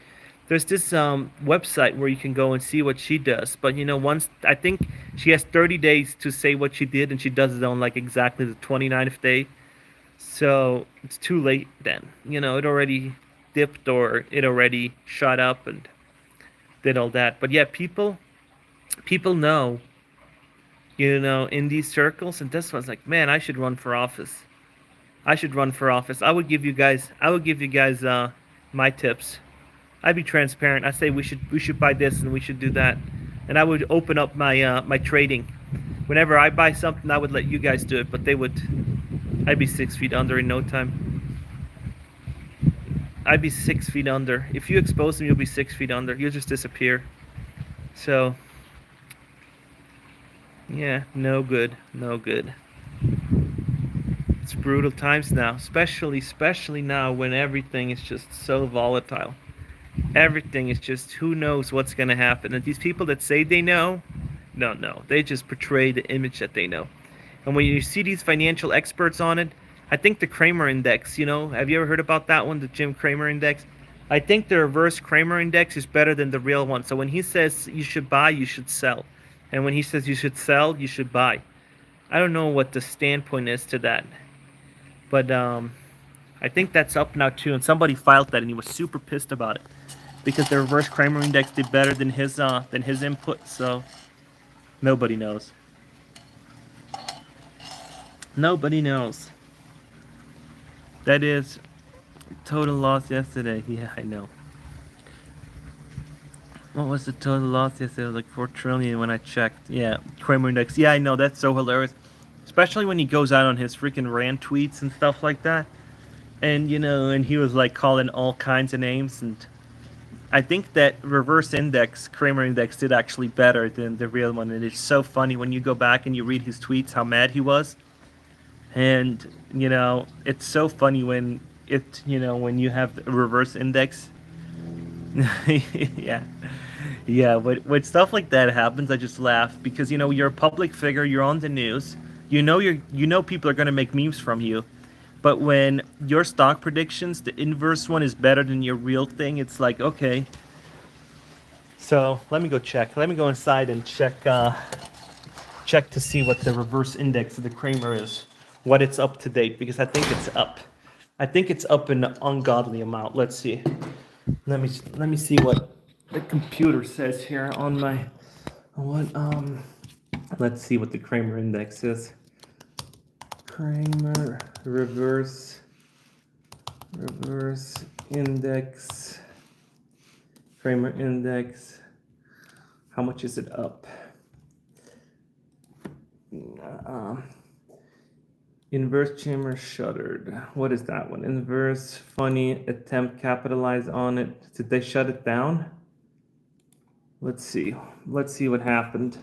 Speaker 1: There's this website where you can go and see what she does, but once I think she has 30 days to say what she did, and she does it on like exactly the 29th day. So it's too late then. It already dipped or it already shot up and did all that. But yeah, people know, in these circles, and this one's like, man, I should run for office. I should run for office. I would give you guys my tips. I'd be transparent. I say we should buy this and we should do that. And I would open up my trading. Whenever I buy something, I would let you guys do it, but I'd be 6 feet under in no time. I'd be 6 feet under. If you expose them, you'll be 6 feet under. You'll just disappear. So, yeah, no good, no good. It's brutal times now, especially now when everything is just so volatile. Everything is just who knows what's going to happen. And these people that say they know, don't know. They just portray the image that they know. And when you see these financial experts on it, I think the Kramer index, have you ever heard about that one, the Jim Kramer index? I think the reverse Kramer index is better than the real one. So when he says you should buy, you should sell. And when he says you should sell, you should buy. I don't know what the standpoint is to that. But I think that's up now too. And somebody filed that and he was super pissed about it because the reverse Kramer index did better than his input. So nobody knows. Nobody knows. That is total loss yesterday. Yeah, I know. What was the total loss yesterday? It was like 4 trillion when I checked. Yeah, Kramer index. Yeah, I know. That's so hilarious. Especially when he goes out on his freaking rant tweets and stuff like that. And he was like calling all kinds of names. And I think that reverse index, Kramer index, did actually better than the real one. And it's so funny when you go back and you read his tweets how mad he was. And it's so funny when you have a reverse index. Yeah. Yeah, when stuff like that happens, I just laugh because you're a public figure, you're on the news, people are going to make memes from you, but when your stock predictions, the inverse one is better than your real thing, it's like, okay. So let me go check. Let me go inside and check to see what the reverse index of the Kramer is, what it's up to date, because I think it's up. I think it's up an ungodly amount. Let's see. Let me see what the computer says here on my what let's see what the Kramer index is. Kramer reverse index. Kramer index. How much is it up? Inverse chamber shuttered. What is that one? Inverse funny attempt capitalize on it. Did they shut it down? Let's see. Let's see what happened.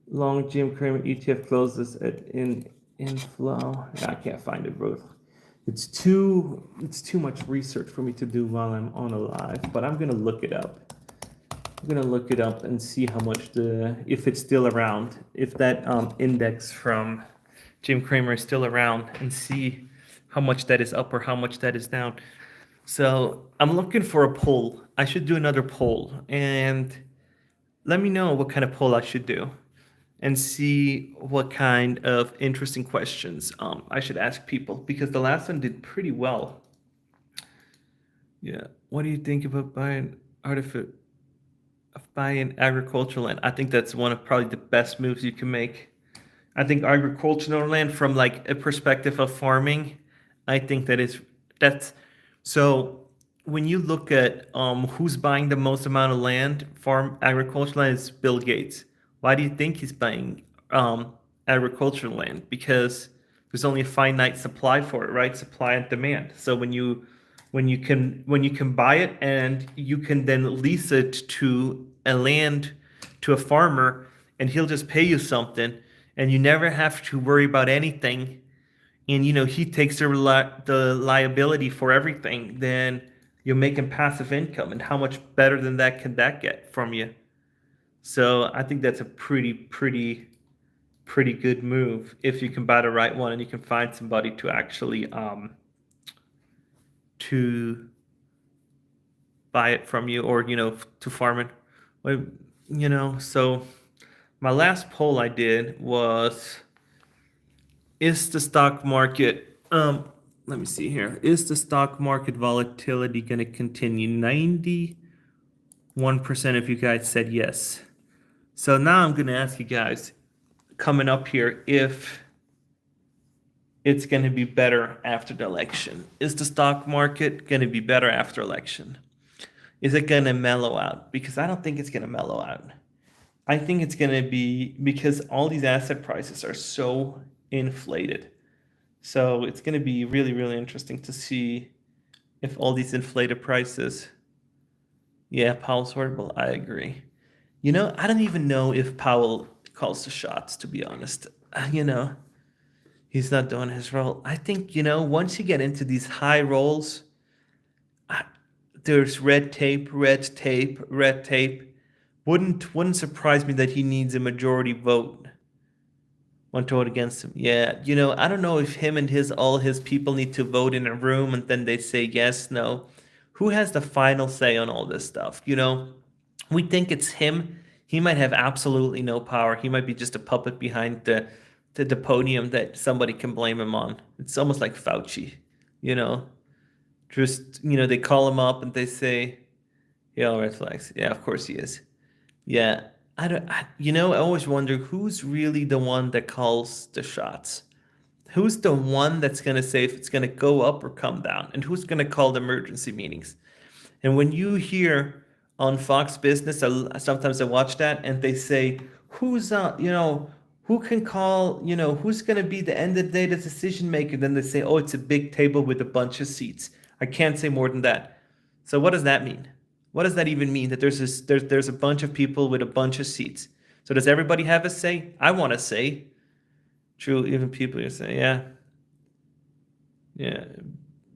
Speaker 1: Long Jim Cramer ETF closes at inflow. I can't find it, bro. It's too much research for me to do while I'm on a live, but I'm gonna look it up. I'm gonna look it up and see how much if it's still around, if that index from Jim Cramer is still around, and see how much that is up or how much that is down. So I'm looking for a poll. I should do another poll, and let me know what kind of poll I should do, and see what kind of interesting questions I should ask people, because the last one did pretty well. Yeah. What do you think about buying agricultural land? I think that's one of probably the best moves you can make. I think agricultural land from like a perspective of farming, I think that's so. when you look at who's buying the most amount of land, farm agricultural land, is Bill Gates. Why do you think he's buying agricultural land? Because there's only a finite supply for it, right? Supply and demand. So when you can buy it and you can then lease it to a land to a farmer, and he'll just pay you something, and you never have to worry about anything, and he takes the liability for everything, then you're making passive income. And how much better than that can that get from you? So I think that's a pretty good move if you can buy the right one and you can find somebody to actually to buy it from you, or to farm it. So my last poll I did was, is the stock market let me see here, is the stock market volatility going to continue? 91% of you guys said yes. So now I'm going to ask you guys coming up here if it's going to be better after the election. Is the stock market going to be better after election? Is it going to mellow out? Because I don't think it's going to mellow out. I think it's going to be, because all these asset prices are so inflated. So it's going to be really, really interesting to see if all these inflated prices. Yeah, Powell's horrible. I agree. I don't even know if Powell calls the shots, to be honest. You know, he's not doing his role. I think, once you get into these high roles, there's red tape, red tape, red tape. Wouldn't surprise me that he needs a majority vote. Want to vote against him? Yeah, I don't know if him and all his people need to vote in a room and then they say yes, no. Who has the final say on all this stuff? We think it's him. He might have absolutely no power. He might be just a puppet behind the podium that somebody can blame him on. It's almost like Fauci, you know. Just they call him up and they say, "Yeah, all red flags." Yeah, of course he is. Yeah, I don't. I always wonder who's really the one that calls the shots. Who's the one that's gonna say if it's gonna go up or come down, and who's gonna call the emergency meetings? And when you hear on Fox Business, sometimes I watch that, and they say, "Who's who can call? Who's going to be the end of the day the decision maker?" Then they say, "Oh, it's a big table with a bunch of seats." I can't say more than that. So what does that mean? What does that even mean? That there's a bunch of people with a bunch of seats. So does everybody have a say? I want to say. True, even people are saying, yeah, yeah,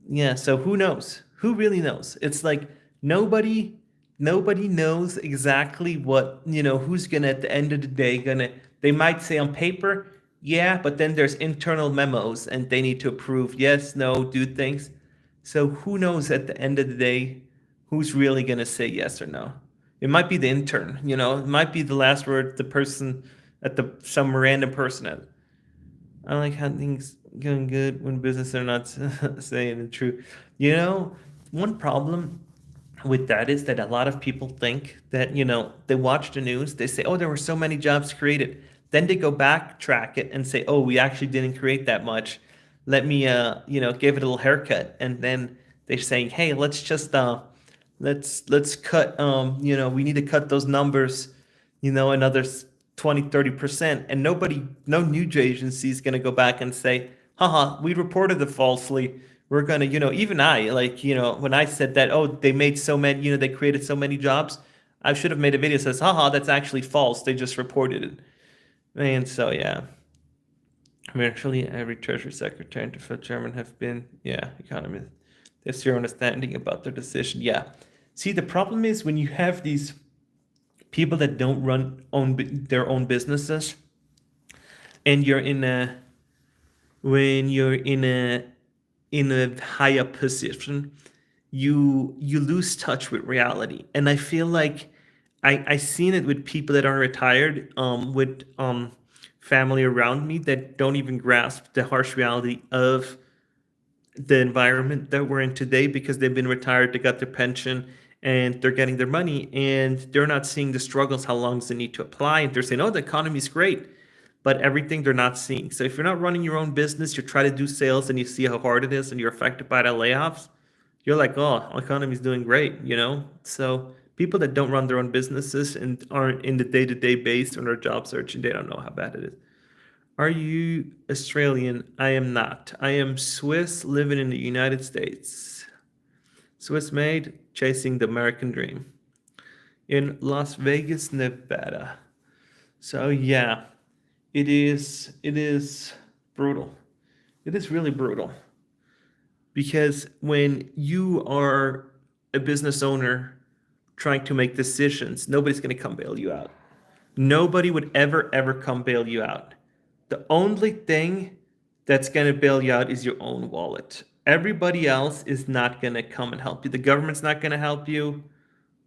Speaker 1: yeah. So who knows? Who really knows? It's like nobody knows exactly what, who's gonna at the end of the day gonna, they might say on paper, yeah, but then there's internal memos and they need to approve yes, no, do things. So who knows at the end of the day who's really gonna say yes or no? It might be the intern, it might be the last word, the person at the some random person at. I like how things going good when business are not saying the truth. One problem with that is that a lot of people think that, they watch the news, they say, oh, there were so many jobs created. Then they go backtrack it and say, oh, we actually didn't create that much. Let me, give it a little haircut. And then they're saying, hey, let's just, let's cut, we need to cut those numbers, another 20-30%. And no news agency is going to go back and say, haha, we reported it falsely. We're going to, even I, like, when I said that, oh, they made so many, they created so many jobs, I should have made a video that says, haha, that's actually false. They just reported it. And so, yeah. Actually, every Treasury Secretary and Fed Chairman have been, yeah, economists. They have zero understanding about their decision. Yeah. See, the problem is when you have these people that don't their own businesses, and when you're in a higher position, you lose touch with reality. And I feel like I seen it with people that are retired, with family around me that don't even grasp the harsh reality of the environment that we're in today, because they've been retired, they got their pension, and they're getting their money, and they're not seeing the struggles, how long does it need to apply, and they're saying, oh, the economy's great, but everything they're not seeing. So if you're not running your own business, you try to do sales and you see how hard it is and you're affected by the layoffs, you're like, oh, economy's doing great, you know? So people that don't run their own businesses and aren't in the day-to-day based on their job search, and they don't know how bad it is. Are you Australian? I am not. I am Swiss living in the United States. Swiss made, chasing the American dream in Las Vegas, Nevada. So yeah, it is brutal. It is really brutal because when you are a business owner trying to make decisions, nobody's going to come bail you out. Nobody would ever come bail you out. The only thing that's going to bail you out is your own wallet. Everybody else is not going to come and help you. The government's not going to help you.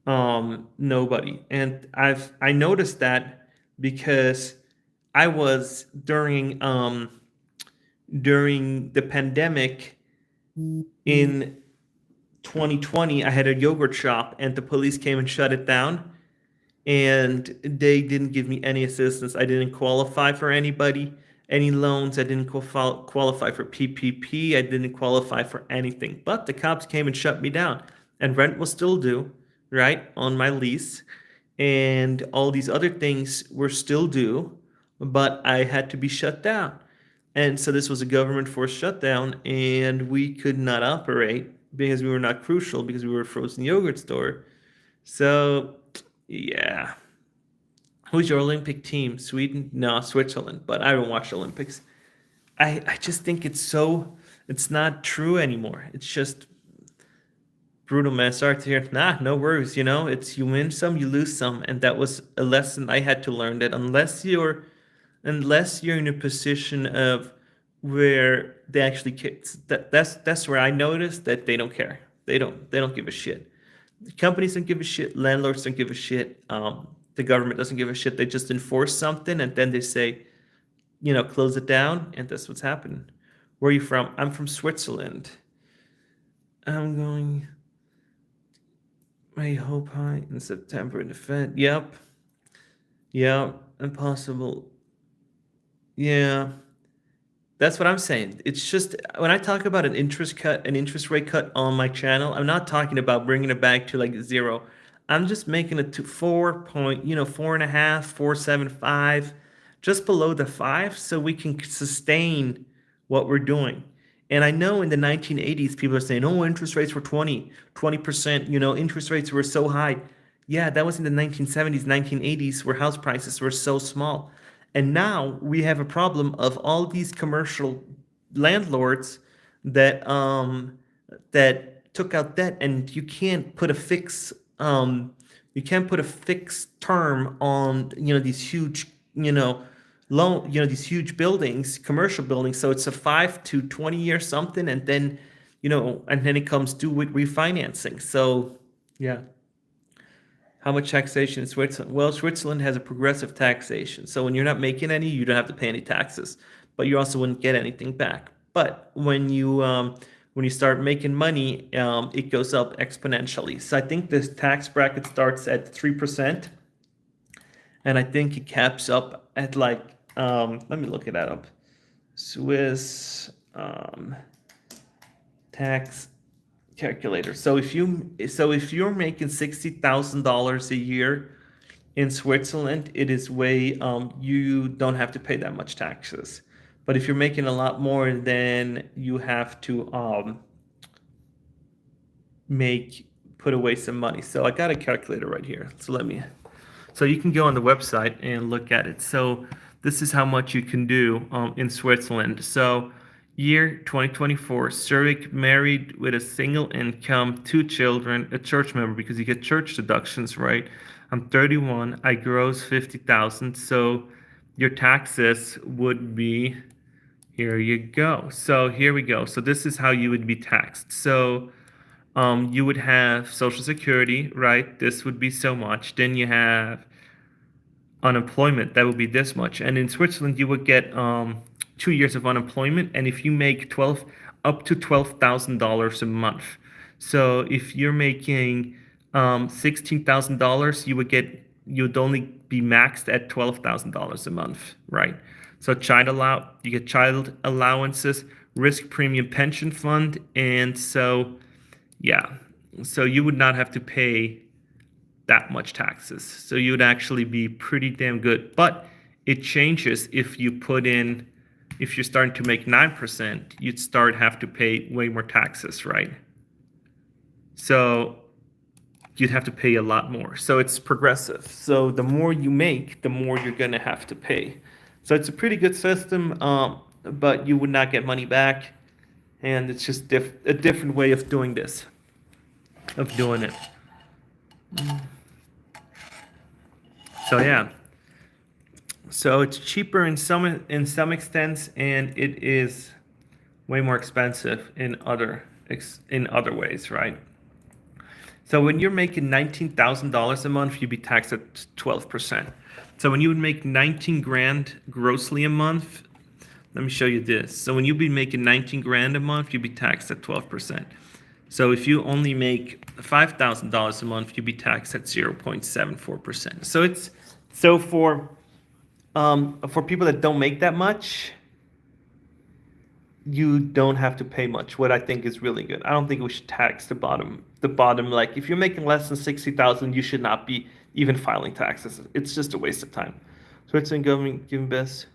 Speaker 1: Nobody. And I noticed that because I was during the pandemic in 2020, I had a yogurt shop and the police came and shut it down, and they didn't give me any assistance. I didn't qualify for any loans. I didn't qualify for PPP. I didn't qualify for anything. But the cops came and shut me down, and rent was still due, right, on my lease, and all these other things were still due, but I had to be shut down. And so this was a government forced shutdown, and we could not operate because we were not crucial because we were a frozen yogurt store. So, yeah. Who's your Olympic team? Sweden? No, Switzerland. But I don't watch Olympics. I just think it's not true anymore. It's just brutal, man. Sorry to hear. Nah, no worries. You know, it's you win some, you lose some. And that was a lesson I had to learn, that unless you're in a position of where they actually that's where I noticed that they don't care. They don't give a shit. The companies don't give a shit. Landlords don't give a shit. The government doesn't give a shit. They just enforce something and then they say, close it down, and that's what's happening. Where are you from? I'm from Switzerland. I'm going my hope high in September in the Fed. Yep. Yeah. Impossible. Yeah. That's what I'm saying. It's just when I talk about an interest rate cut on my channel, I'm not talking about bringing it back to like zero. I'm just making it to 4.5, 4.75, just below the five, so we can sustain what we're doing. And I know in the 1980s, people are saying, oh, interest rates were 20%, interest rates were so high. Yeah, that was in the 1970s, 1980s, where house prices were so small. And now we have a problem of all these commercial landlords that took out debt, and you can't put a fixed term on these huge these huge buildings, commercial buildings. So it's a 5 to 20 year something, and then it comes due with refinancing. So yeah. How much taxation in Switzerland? Well, Switzerland has a progressive taxation. So when you're not making any, you don't have to pay any taxes, but you also wouldn't get anything back. But when you start making money, it goes up exponentially. So I think this tax bracket starts at 3%, and I think it caps up at like let me look it up. Swiss tax calculator. So if you're making $60,000 a year in Switzerland, it is way you don't have to pay that much taxes. But if you're making a lot more, then you have to put away some money. So I got a calculator right here. So you can go on the website and look at it. So this is how much you can do in Switzerland. So year 2024, Zurich, married with a single income, 2 children, a church member, because you get church deductions, right? I'm 31, I gross 50,000. So your taxes would be, here you go. So here we go. So this is how you would be taxed. So you would have Social Security, right? This would be so much. Then you have unemployment, that would be this much. And in Switzerland, you would get 2 years of unemployment, and if you make up to $12,000 a month. So if you're making $16,000, you'd only be maxed at $12,000 a month, right? So you get child allowances, risk premium pension fund, and so Yeah. So you would not have to pay that much taxes. So you would actually be pretty damn good. But it changes if you put in, if you're starting to make 9%, you'd start have to pay way more taxes, right? So you'd have to pay a lot more. So it's progressive. So the more you make, the more you're going to have to pay. So it's a pretty good system, but you would not get money back. And it's just a different way of doing this, of doing it. So yeah. So it's cheaper in some extents, and it is way more expensive in other ways, right? So when you're making $19,000 a month, you'd be taxed at 12%. So when you would make 19 grand grossly a month, let me show you this. So when you'd be making 19 grand a month, you'd be taxed at 12%. So if you only make $5,000 a month, you'd be taxed at 0.74%. So it's so for people that don't make that much, you don't have to pay much, what I think is really good. I don't think we should tax the bottom. Like if you're making less than 60,000, you should not be even filing taxes. It's just a waste of time. So it's in giving best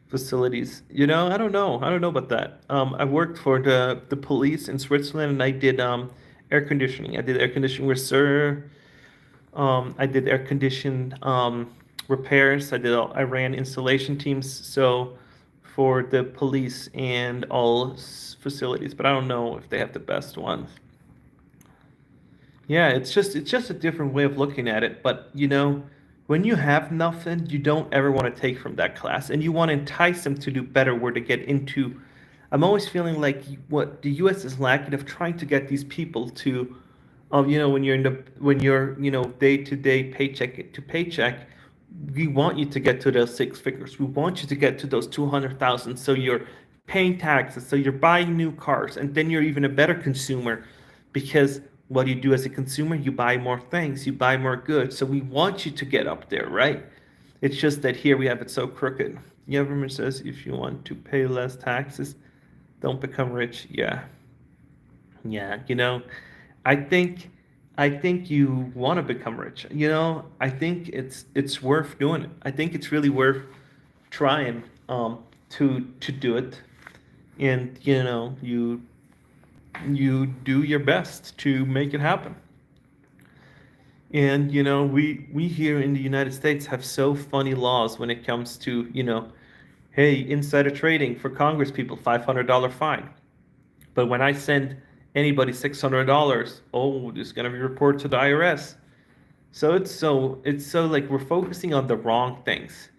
Speaker 1: facilities. I don't know. I don't know about that. I worked for the police in Switzerland, and I did air conditioning. I did air conditioning with Sir. I did air conditioned repairs. I ran installation teams. So for the police and all facilities, but I don't know if they have the best ones. Yeah, it's just a different way of looking at it. But when you have nothing, you don't ever want to take from that class, and you want to entice them to do better, where to get into. I'm always feeling like what the U.S. is lacking of trying to get these people to, when you're day to day, paycheck to paycheck, we want you to get to those six figures. We want you to get to those 200,000. So you're paying taxes. So you're buying new cars, and then you're even a better consumer, because what do you do as a consumer? You buy more things. You buy more goods. So we want you to get up there, right? It's just that here we have it so crooked. The government says if you want to pay less taxes, don't become rich. Yeah, yeah. I think I think you want to become rich. I think it's worth doing it. I think it's really worth trying to do it, and you do your best to make it happen. And we here in the United States have so funny laws when it comes to hey, insider trading for Congress people, $500 fine. But when I send anybody $600, oh, there's gonna be reported to the IRS. So it's so like we're focusing on the wrong things.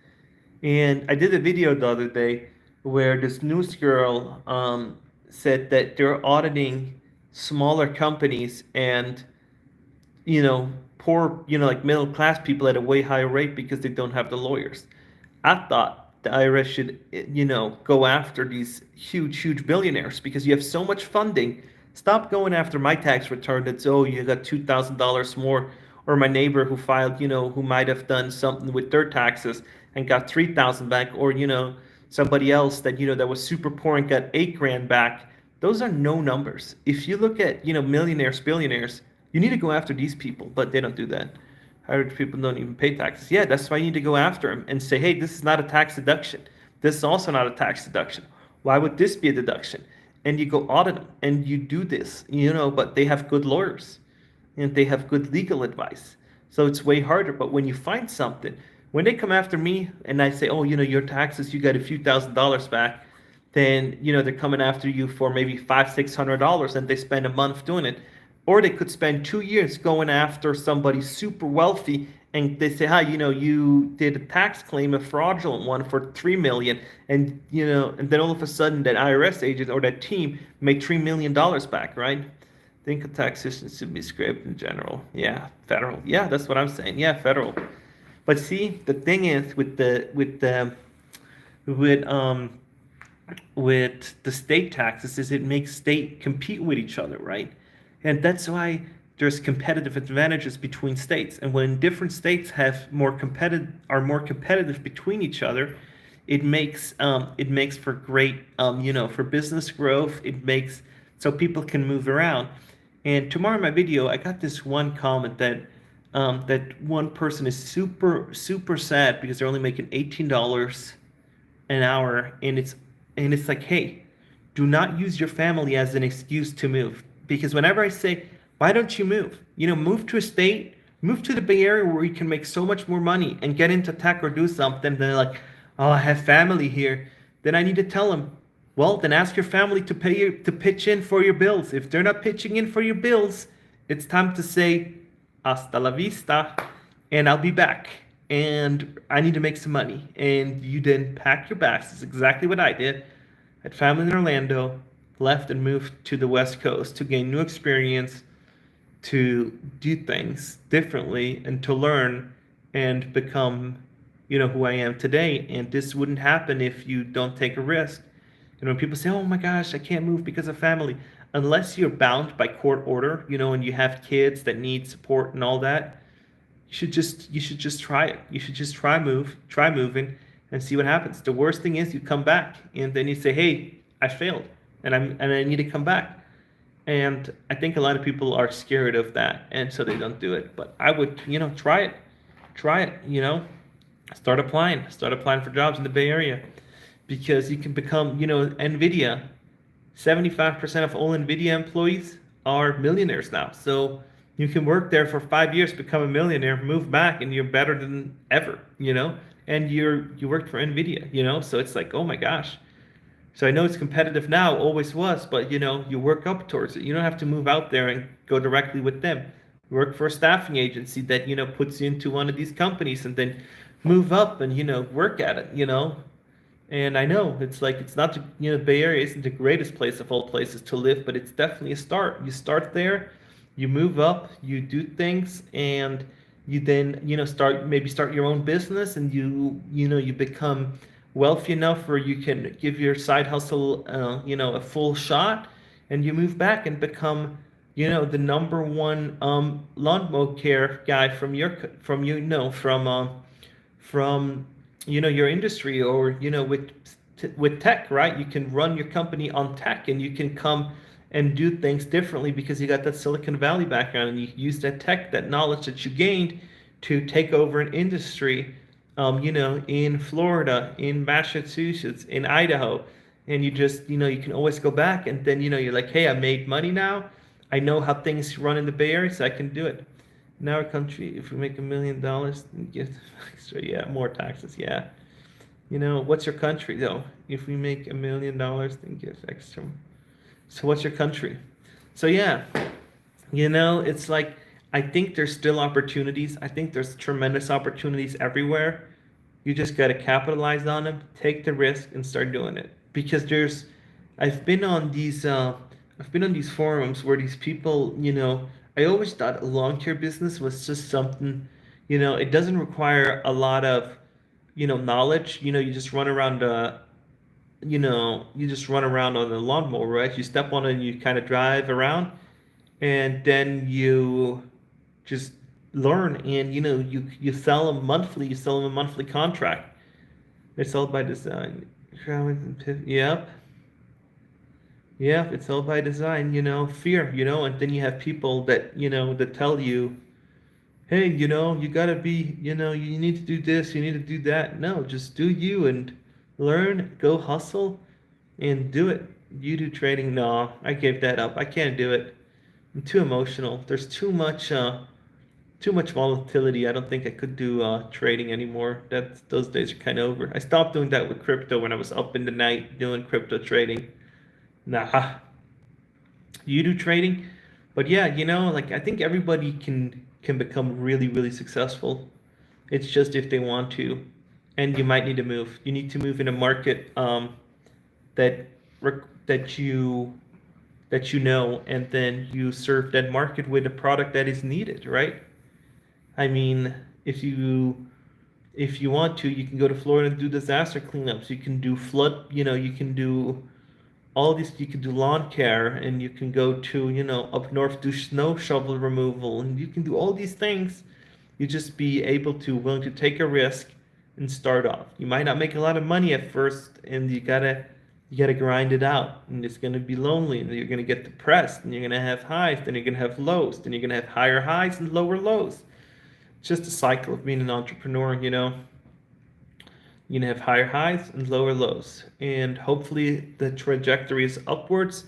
Speaker 1: And I did a video the other day where this news girl said that they're auditing smaller companies and poor, like middle class people at a way higher rate because they don't have the lawyers. I thought the IRS should, go after these huge, huge billionaires because you have so much funding. Stop going after my tax return that's, oh, you got $2,000 more, or my neighbor who filed, who might have done something with their taxes and got 3,000 back, or, somebody else that, that was super poor and got 8 grand back. Those are no numbers. If you look at, millionaires, billionaires, you need to go after these people, but they don't do that. Higher people don't even pay taxes. Yeah, that's why you need to go after them and say, hey, this is not a tax deduction. This is also not a tax deduction. Why would this be a deduction? And you go audit them and you do this, but they have good lawyers and they have good legal advice. So it's way harder. But when you find something, when they come after me and I say, oh, your taxes, you got a few $1,000s back, then, they're coming after you for maybe $500-600 and they spend a month doing it. Or they could spend 2 years going after somebody super wealthy, and they say, hi, you did a tax claim, a fraudulent one for 3 million, and and then all of a sudden that IRS agent or that team made $3 million back, right? I think a tax system should be scraped in general. Yeah, federal. Yeah, that's what I'm saying. Yeah, federal. But see, the thing is with the state taxes is it makes state compete with each other, right? And that's why there's competitive advantages between states. And when different states have are more competitive between each other, it makes for great for business growth. It makes so people can move around. And tomorrow in my video, I got this one comment that one person is super sad because they're only making $18 an hour, and it's like, hey, do not use your family as an excuse to move. Because whenever I say, why don't you move? Move to a state, move to the Bay Area where you can make so much more money and get into tech or do something. Then they're like, oh, I have family here. Then I need to tell them, well, then ask your family to pay you to pitch in for your bills. If they're not pitching in for your bills, it's time to say hasta la vista, and I'll be back. And I need to make some money. And you then pack your bags. It's exactly what I did. I had family in Orlando, left and moved to the West Coast to gain new experience, to do things differently, and to learn and become, who I am today. And this wouldn't happen if you don't take a risk. And when people say, "Oh my gosh, I can't move because of family," unless you're bound by court order, and you have kids that need support and all that, you should just try it. You should just try moving and see what happens. The worst thing is you come back and then you say, "Hey, I failed and I need to come back." And I think a lot of people are scared of that, and so they don't do it. But I would, try it. Try it, Start applying for jobs in the Bay Area, because you can become, NVIDIA. 75% of all NVIDIA employees are millionaires now. So you can work there for 5 years, become a millionaire, move back, and you're better than ever, and you worked for NVIDIA, so it's like, oh my gosh. So I know it's competitive now, always was, but you work up towards it. You don't have to move out there and go directly with them. Work for a staffing agency that, puts you into one of these companies, and then move up and, work at it, And I know it's like, it's not, Bay Area isn't the greatest place of all places to live, but it's definitely a start. You start there, you move up, you do things, and you then, start your own business, and you become wealthy enough where you can give your side hustle, a full shot, and you move back and become, the number one lawnmower care guy from your industry, or with tech, right? You can run your company on tech, and you can come and do things differently because you got that Silicon Valley background, and you use that tech, that knowledge that you gained, to take over an industry, in Florida, in Massachusetts, in Idaho. And you just, you can always go back, and then, you're like, hey, I made money now. I know how things run in the Bay Area, so I can do it. In our country, if we make $1 million, we get extra, more taxes, What's your country, though? If we make $1 million, then give extra. So what's your country? So it's like, I think there's still opportunities. I think there's tremendous opportunities everywhere. You just got to capitalize on them, take the risk, and start doing it. Because I've been on these forums where these people, I always thought a lawn care business was just something, it doesn't require a lot of, knowledge. You just run around, on the lawnmower, right? You step on it and you kind of drive around, and then you just learn, and you sell them monthly. You sell them a monthly contract. They're sold by design. Yep. Yeah, it's all by design, fear, and then you have people that, that tell you, hey, you gotta be, you need to do this, you need to do that. No, just do you and learn, go hustle and do it. You do trading? No, I gave that up. I can't do it. I'm too emotional. There's too much volatility. I don't think I could do trading anymore. Those days are kind of over. I stopped doing that with crypto when I was up in the night doing crypto trading. Nah, you do trading, but yeah, like, I think everybody can become really, really successful. It's just if they want to, and you might need to move. You need to move in a market that that you and then you serve that market with a product that is needed, right? I mean, if you want to, you can go to Florida and do disaster cleanups. You can do flood, you can do all these, you can do lawn care, and you can go to, up north, do snow shovel removal, and you can do all these things. You just be willing to take a risk and start off. You might not make a lot of money at first, and you gotta You got to grind it out, and it's going to be lonely, and you're going to get depressed, and you're going to have highs, then you're going to have lows, then you're going to have higher highs and lower lows. It's just a cycle of being an entrepreneur, you know. You're going to have higher highs and lower lows, and hopefully the trajectory is upwards.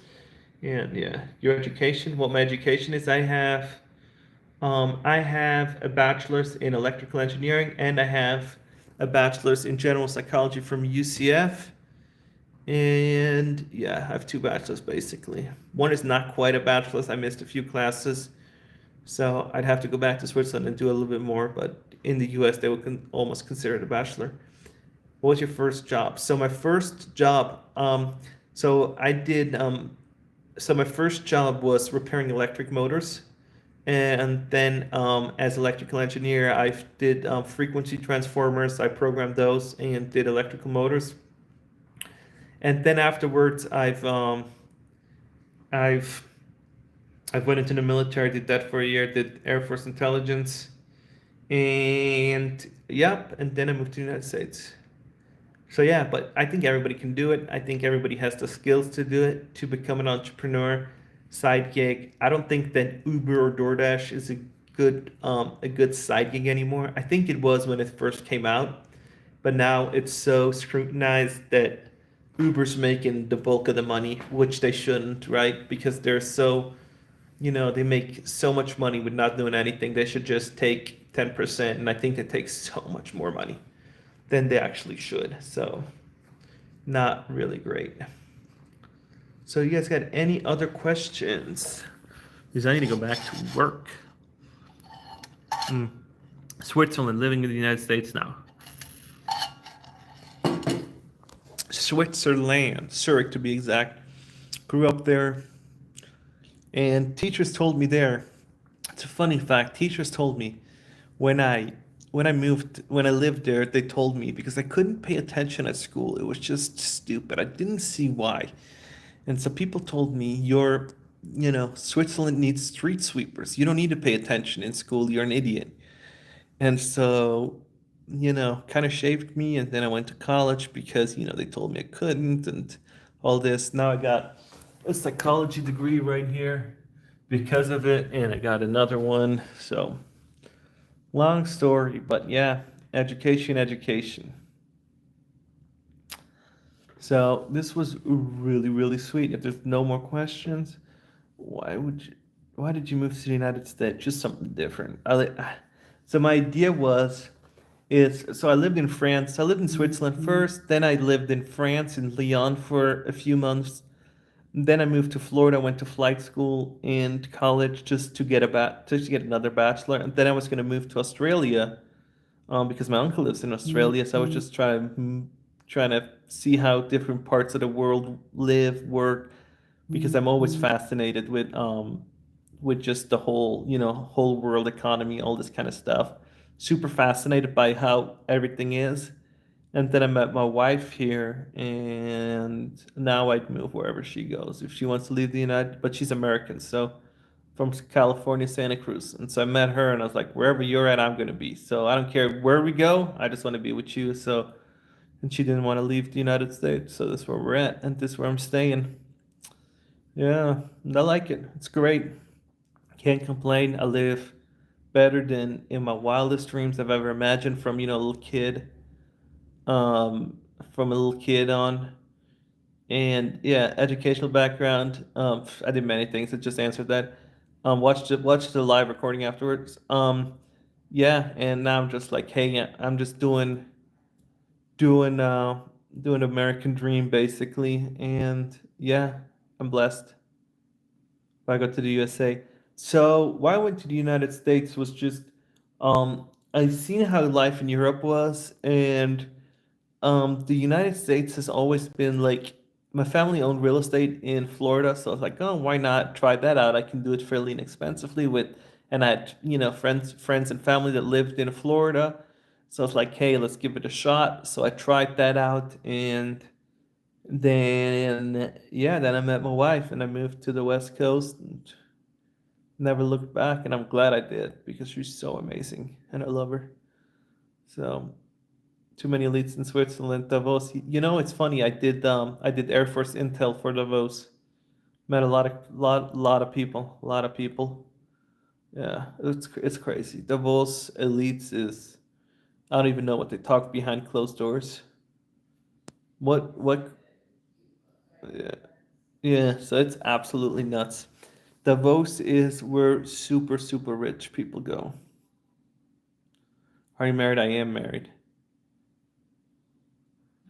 Speaker 1: And yeah, your education, what my education is, I have a bachelor's in electrical engineering, and I have a bachelor's in general psychology from UCF. And yeah, I have two bachelors basically. One is not quite a bachelor's. I missed a few classes, so I'd have to go back to Switzerland and do a little bit more. But in the US, they would almost consider it a bachelor. What was your first job? So my first job, so I did, so my first job was repairing electric motors. And then as electrical engineer, I did frequency transformers. I programmed those and did electrical motors. And then afterwards, I've I went into the military, did that for a year, did Air Force intelligence, and yep, and then I moved to the United States. So yeah, but I think everybody can do it. I think everybody has the skills to do it, to become an entrepreneur, side gig. I don't think that Uber or DoorDash is a good side gig anymore. I think it was when it first came out, but now it's so scrutinized that Uber's making the bulk of the money, which they shouldn't, right? Because they're so, they make so much money with not doing anything. They should just take 10%, and I think they take so much more money than they actually should. So, not really great. So, you guys got any other questions? Because I need to go back to work. Switzerland, living in the United States now. Switzerland, Zurich to be exact. Grew up there, and teachers told me there. It's a funny fact. Teachers told me when I when I lived there, they told me because I couldn't pay attention at school. It was just stupid. I didn't see why. And so people told me, Switzerland needs street sweepers. You don't need to pay attention in school. You're an idiot. And so, kind of shaped me. And then I went to college because, they told me I couldn't and all this. Now I got a psychology degree right here because of it. And I got another one. So, long story, but yeah, education, education. So this was really, really sweet. If there's no more questions, why did you move to the United States? Just something different. So my idea so I lived in France. I lived in Switzerland first, then I lived in France in Lyon for a few months. Then I moved to Florida, went to flight school and college just to get just to get another bachelor. And then I was going to move to Australia because my uncle lives in Australia. So I was just trying to see how different parts of the world live, work, because I'm always fascinated with just the whole whole world economy, all this kind of stuff. Super fascinated by how everything is. And then I met my wife here, and now I'd move wherever she goes. If she wants to leave the United, but she's American, so from California, Santa Cruz. And so I met her, and I was like, wherever you're at, I'm gonna be. So I don't care where we go. I just want to be with you. So, and she didn't want to leave the United States, so that's where we're at, and this is where I'm staying. Yeah, I like it. It's great. Can't complain. I live better than in my wildest dreams I've ever imagined from a little kid. Um, from a little kid on. And yeah, educational background. I did many things. I just answered that. Watched the live recording afterwards. Yeah, and now I'm just like, hey, yeah, I'm just doing doing American Dream basically, and yeah, I'm blessed. I got to the USA. So why I went to the United States was just I've seen how life in Europe was, and the United States has always been like my family owned real estate in Florida, so I was like, oh, why not try that out? I can do it fairly inexpensively and I had friends and family that lived in Florida, so I was like, hey, let's give it a shot. So I tried that out, and then yeah, then I met my wife and I moved to the West Coast and never looked back, and I'm glad I did because she's so amazing and I love her. So Too many elites in Switzerland, Davos. You know, it's funny. I did Air Force Intel for Davos. Met a lot of people. A lot of people. Yeah, it's crazy. Davos elites is I don't even know what they talk behind closed doors. What? Yeah, yeah. So it's absolutely nuts. Davos is where super rich people go. Are you married? I am married.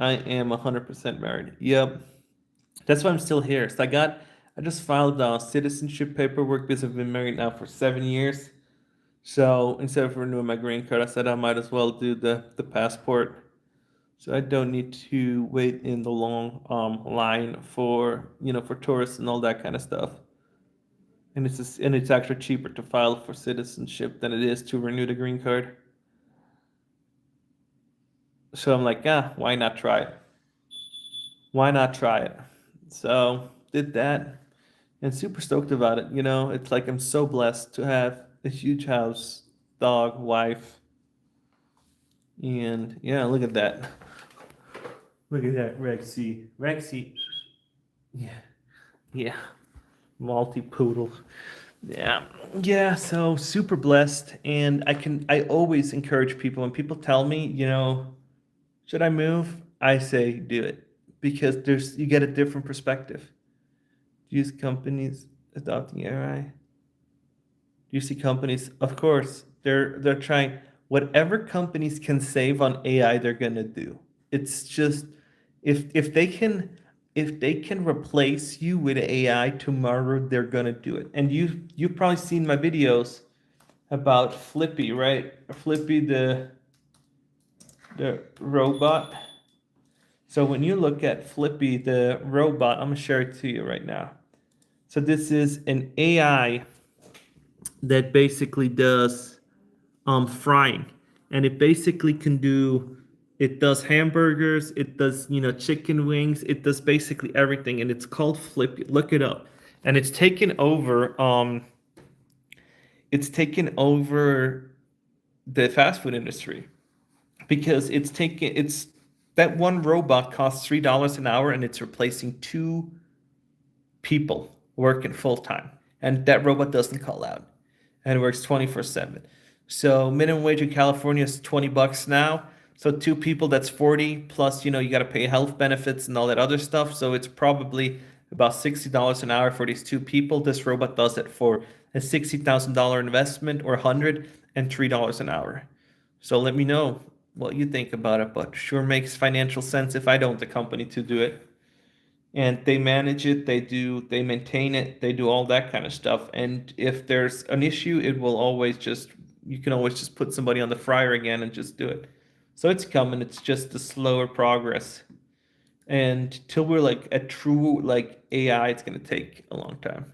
Speaker 1: I am 100% married. Yep. That's why I'm still here. So I just filed citizenship paperwork because I've been married now for 7 years. So instead of renewing my green card, I said I might as well do the passport. So I don't need to wait in the long line for for tourists and all that kind of stuff. And it's actually cheaper to file for citizenship than it is to renew the green card. So I'm like, why not try it? Why not try it? So did that and super stoked about it. You know, it's like I'm so blessed to have a huge house, dog, wife, and yeah, look at that. Look at that, Rexy. Rexy. Yeah, yeah. Multi poodle. Yeah, yeah. So super blessed, and I always encourage people when people tell me, should I move? I say do it because you get a different perspective. Use companies adopting AI. Do you see companies? Of course, they're trying whatever companies can save on AI, they're gonna do. It's just if they can replace you with AI tomorrow, they're gonna do it. And you've probably seen my videos about Flippy, right? Flippy the robot. So when you look at Flippy the robot, I'm gonna share it to you right now. So this is an AI that basically does frying, and it basically can do. It does hamburgers. It does chicken wings. It does basically everything, and it's called Flippy. Look it up, and it's taken over. It's taken over the fast food industry because it's that one robot costs $3 an hour, and it's replacing two people working full time, and that robot doesn't call out and works 24/7. So minimum wage in California is $20 now. So two people, that's 40 plus, you got to pay health benefits and all that other stuff. So it's probably about $60 an hour for these two people. This robot does it for a $60,000 investment or $103 an hour. So let me know what you think about it, but sure makes financial sense if I don't the company to do it. And they manage it, they maintain it, they do all that kind of stuff. And if there's an issue, it will always just you can always just put somebody on the fryer again and just do it. So it's coming, it's just a slower progress. And till we're like a true like AI, it's gonna take a long time.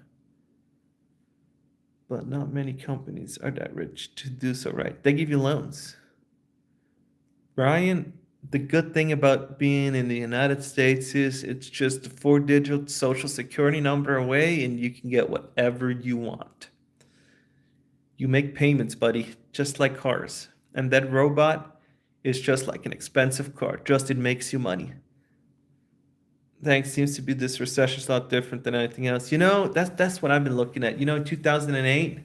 Speaker 1: But not many companies are that rich to do so right. They give you loans. Brian, the good thing about being in the United States is it's just a 4-digit social security number away and you can get whatever you want. You make payments, buddy, just like cars. And that robot is just like an expensive car, just it makes you money. Thanks seems to be this recession's a lot different than anything else. That's what I've been looking at. In 2008,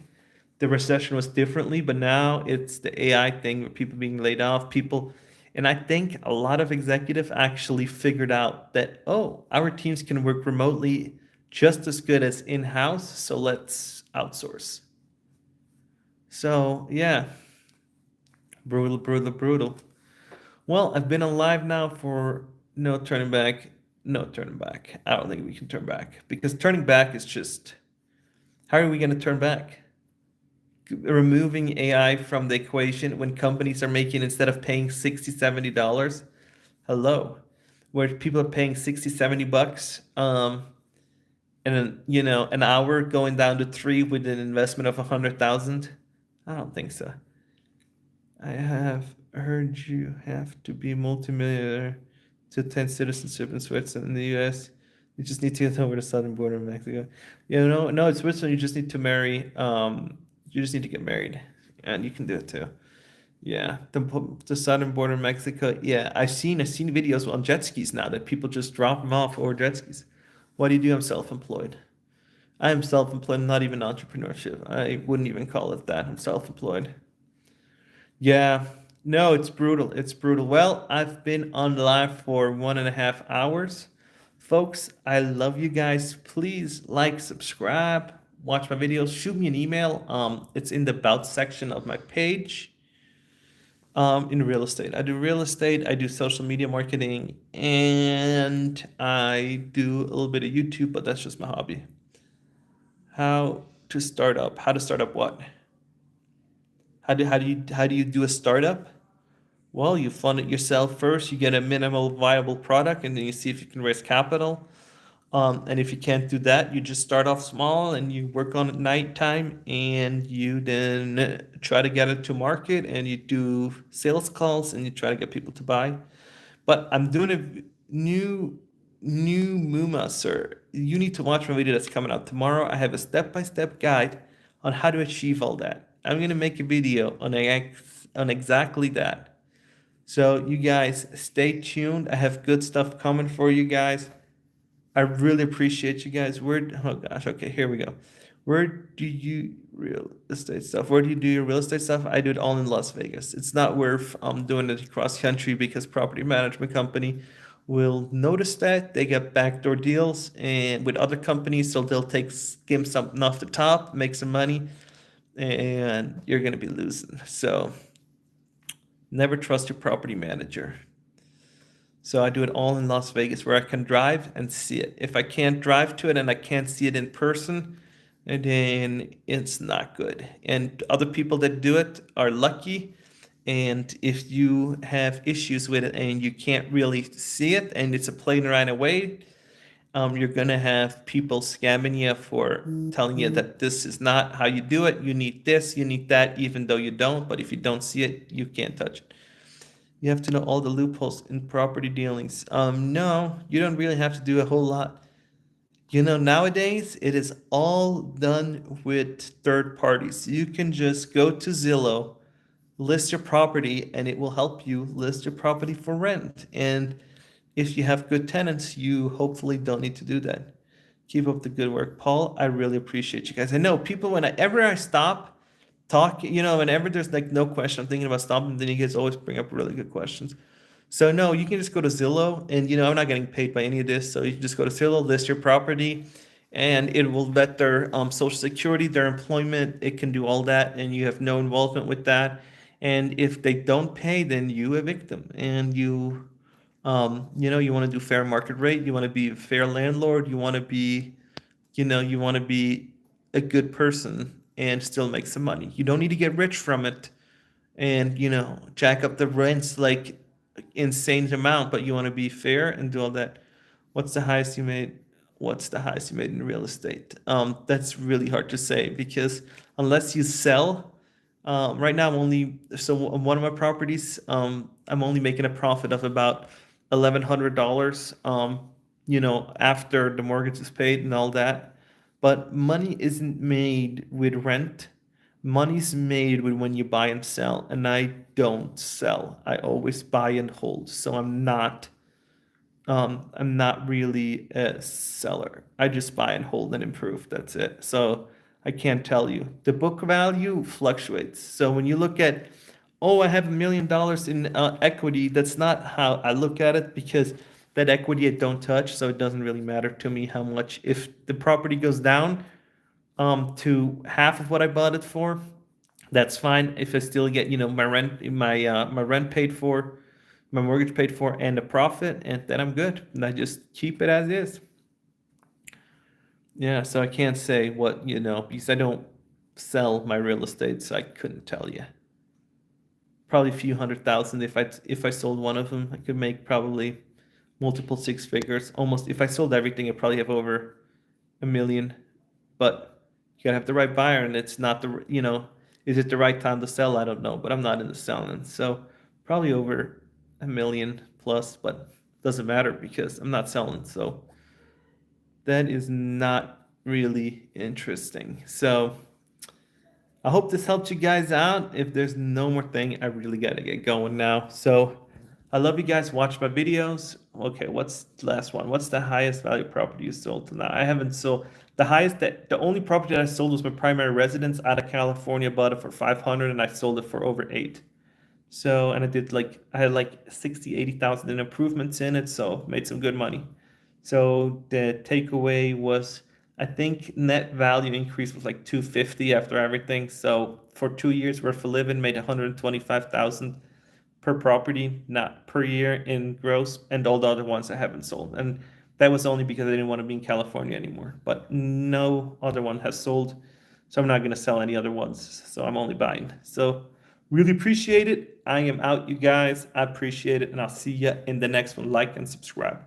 Speaker 1: the recession was differently, but now it's the AI thing with people being laid off, people. And I think a lot of executives actually figured out that, oh, our teams can work remotely just as good as in-house, so let's outsource. So, yeah, brutal, brutal, brutal. Well, I've been alive now for no turning back. No turning back. I don't think we can turn back because turning back is just how are we going to turn back? Removing AI from the equation when companies are making instead of paying 60 $70. Hello. Where people are paying 60 $70 and then an hour going down to 3 with an investment of 100,000. I don't think so. I have heard you have to be multimillionaire to attend citizenship in Switzerland. In the US, you just need to get over the southern border of Mexico. No, it's Switzerland. You just need to marry. You just need to get married, and you can do it too. Yeah, the southern border of Mexico. Yeah, I've seen videos on jet skis now that people just drop them off over jet skis. What do you do? I'm self-employed. I am self-employed, not even entrepreneurship. I wouldn't even call it that. I'm self-employed. Yeah, no, it's brutal. It's brutal. Well, I've been on live for 1.5 hours. Folks, I love you guys. Please like, subscribe, watch my videos, shoot me an email. It's in the about section of my page. In real estate. I do real estate, I do social media marketing, and I do a little bit of YouTube, but that's just my hobby. How to start up what? How do you do a startup? Well, you fund it yourself first, you get a minimal viable product, and then you see if you can raise capital. And if you can't do that, you just start off small and you work on it nighttime, and you then try to get it to market, and you do sales calls and you try to get people to buy. But I'm doing a new Muma, sir. You need to watch my video that's coming out tomorrow. I have a step-by-step guide on how to achieve all that. I'm gonna make a video on exactly that. So you guys stay tuned. I have good stuff coming for you guys. I really appreciate you guys. Oh gosh, okay, here we go. Where do you real estate stuff? Where do you do your real estate stuff? I do it all in Las Vegas. It's not worth doing it cross country because property management company will notice that they get backdoor deals and with other companies, so they'll take skim something off the top, make some money, and you're gonna be losing. So never trust your property manager. So I do it all in Las Vegas where I can drive and see it. If I can't drive to it and I can't see it in person, then it's not good. And other people that do it are lucky. And if you have issues with it and you can't really see it and it's a plane ride away, you're gonna have people scamming you for telling you that this is not how you do it. You need this, you need that, even though you don't. But if you don't see it, you can't touch it. You have to know all the loopholes in property dealings. No, you don't really have to do a whole lot. Nowadays it is all done with third parties. You can just go to Zillow, list your property, and it will help you list your property for rent. And if you have good tenants, you hopefully don't need to do that. Keep up the good work, Paul. I really appreciate you guys. I know people, whenever I stop talk, whenever there's like no question, I'm thinking about stopping, then you guys always bring up really good questions. So no, you can just go to Zillow, and I'm not getting paid by any of this, so you can just go to Zillow, list your property, and it will vet their social security, their employment. It can do all that, and you have no involvement with that. And if they don't pay, then you evict them, and you want to do fair market rate. You want to be a fair landlord. You want to be a good person and still make some money. You don't need to get rich from it and jack up the rents like insane amount, but you want to be fair and do all that. What's the highest you made? What's the highest you made in real estate? That's really hard to say because unless you sell, right now on one of my properties, I'm only making a profit of about $1,100. After the mortgage is paid and all that. But money isn't made with rent. Money's made with when you buy and sell, and I don't sell. I always buy and hold. So I'm not really a seller. I just buy and hold and improve. That's it. So I can't tell you. The book value fluctuates. So when you look at, oh, I have $1 million in equity, that's not how I look at it because that equity I don't touch. So it doesn't really matter to me how much. If the property goes down to half of what I bought it for, that's fine. If I still get, my rent paid for, my mortgage paid for, and a profit, and then I'm good. And I just keep it as is. Yeah, so I can't say what, because I don't sell my real estate, so I couldn't tell you. Probably a few 100,000 if I sold one of them. I could make probably multiple six figures. Almost if I sold everything, I'd probably have over 1 million. But you gotta have the right buyer, and it's not is it the right time to sell? I don't know, but I'm not in the selling, so probably over 1 million plus, but doesn't matter because I'm not selling. So that is not really interesting. So I hope this helped you guys out. If there's no more thing, I really gotta get going now. So I love you guys. Watch my videos. Okay, what's the last one? What's the highest value property you sold to now? I haven't sold the highest that the only property that I sold was my primary residence out of California. Bought it for 500 and I sold it for over eight. So, and I had like 60, 80,000 in improvements in it, so made some good money. So the takeaway was, I think net value increase was like 250 after everything. So for 2 years worth of living, made 125,000 per property, not per year in gross, and all the other ones I haven't sold. And that was only because I didn't want to be in California anymore. But no other one has sold, so I'm not going to sell any other ones. So I'm only buying. So really appreciate it. I am out, you guys. I appreciate it, and I'll see you in the next one. Like and subscribe.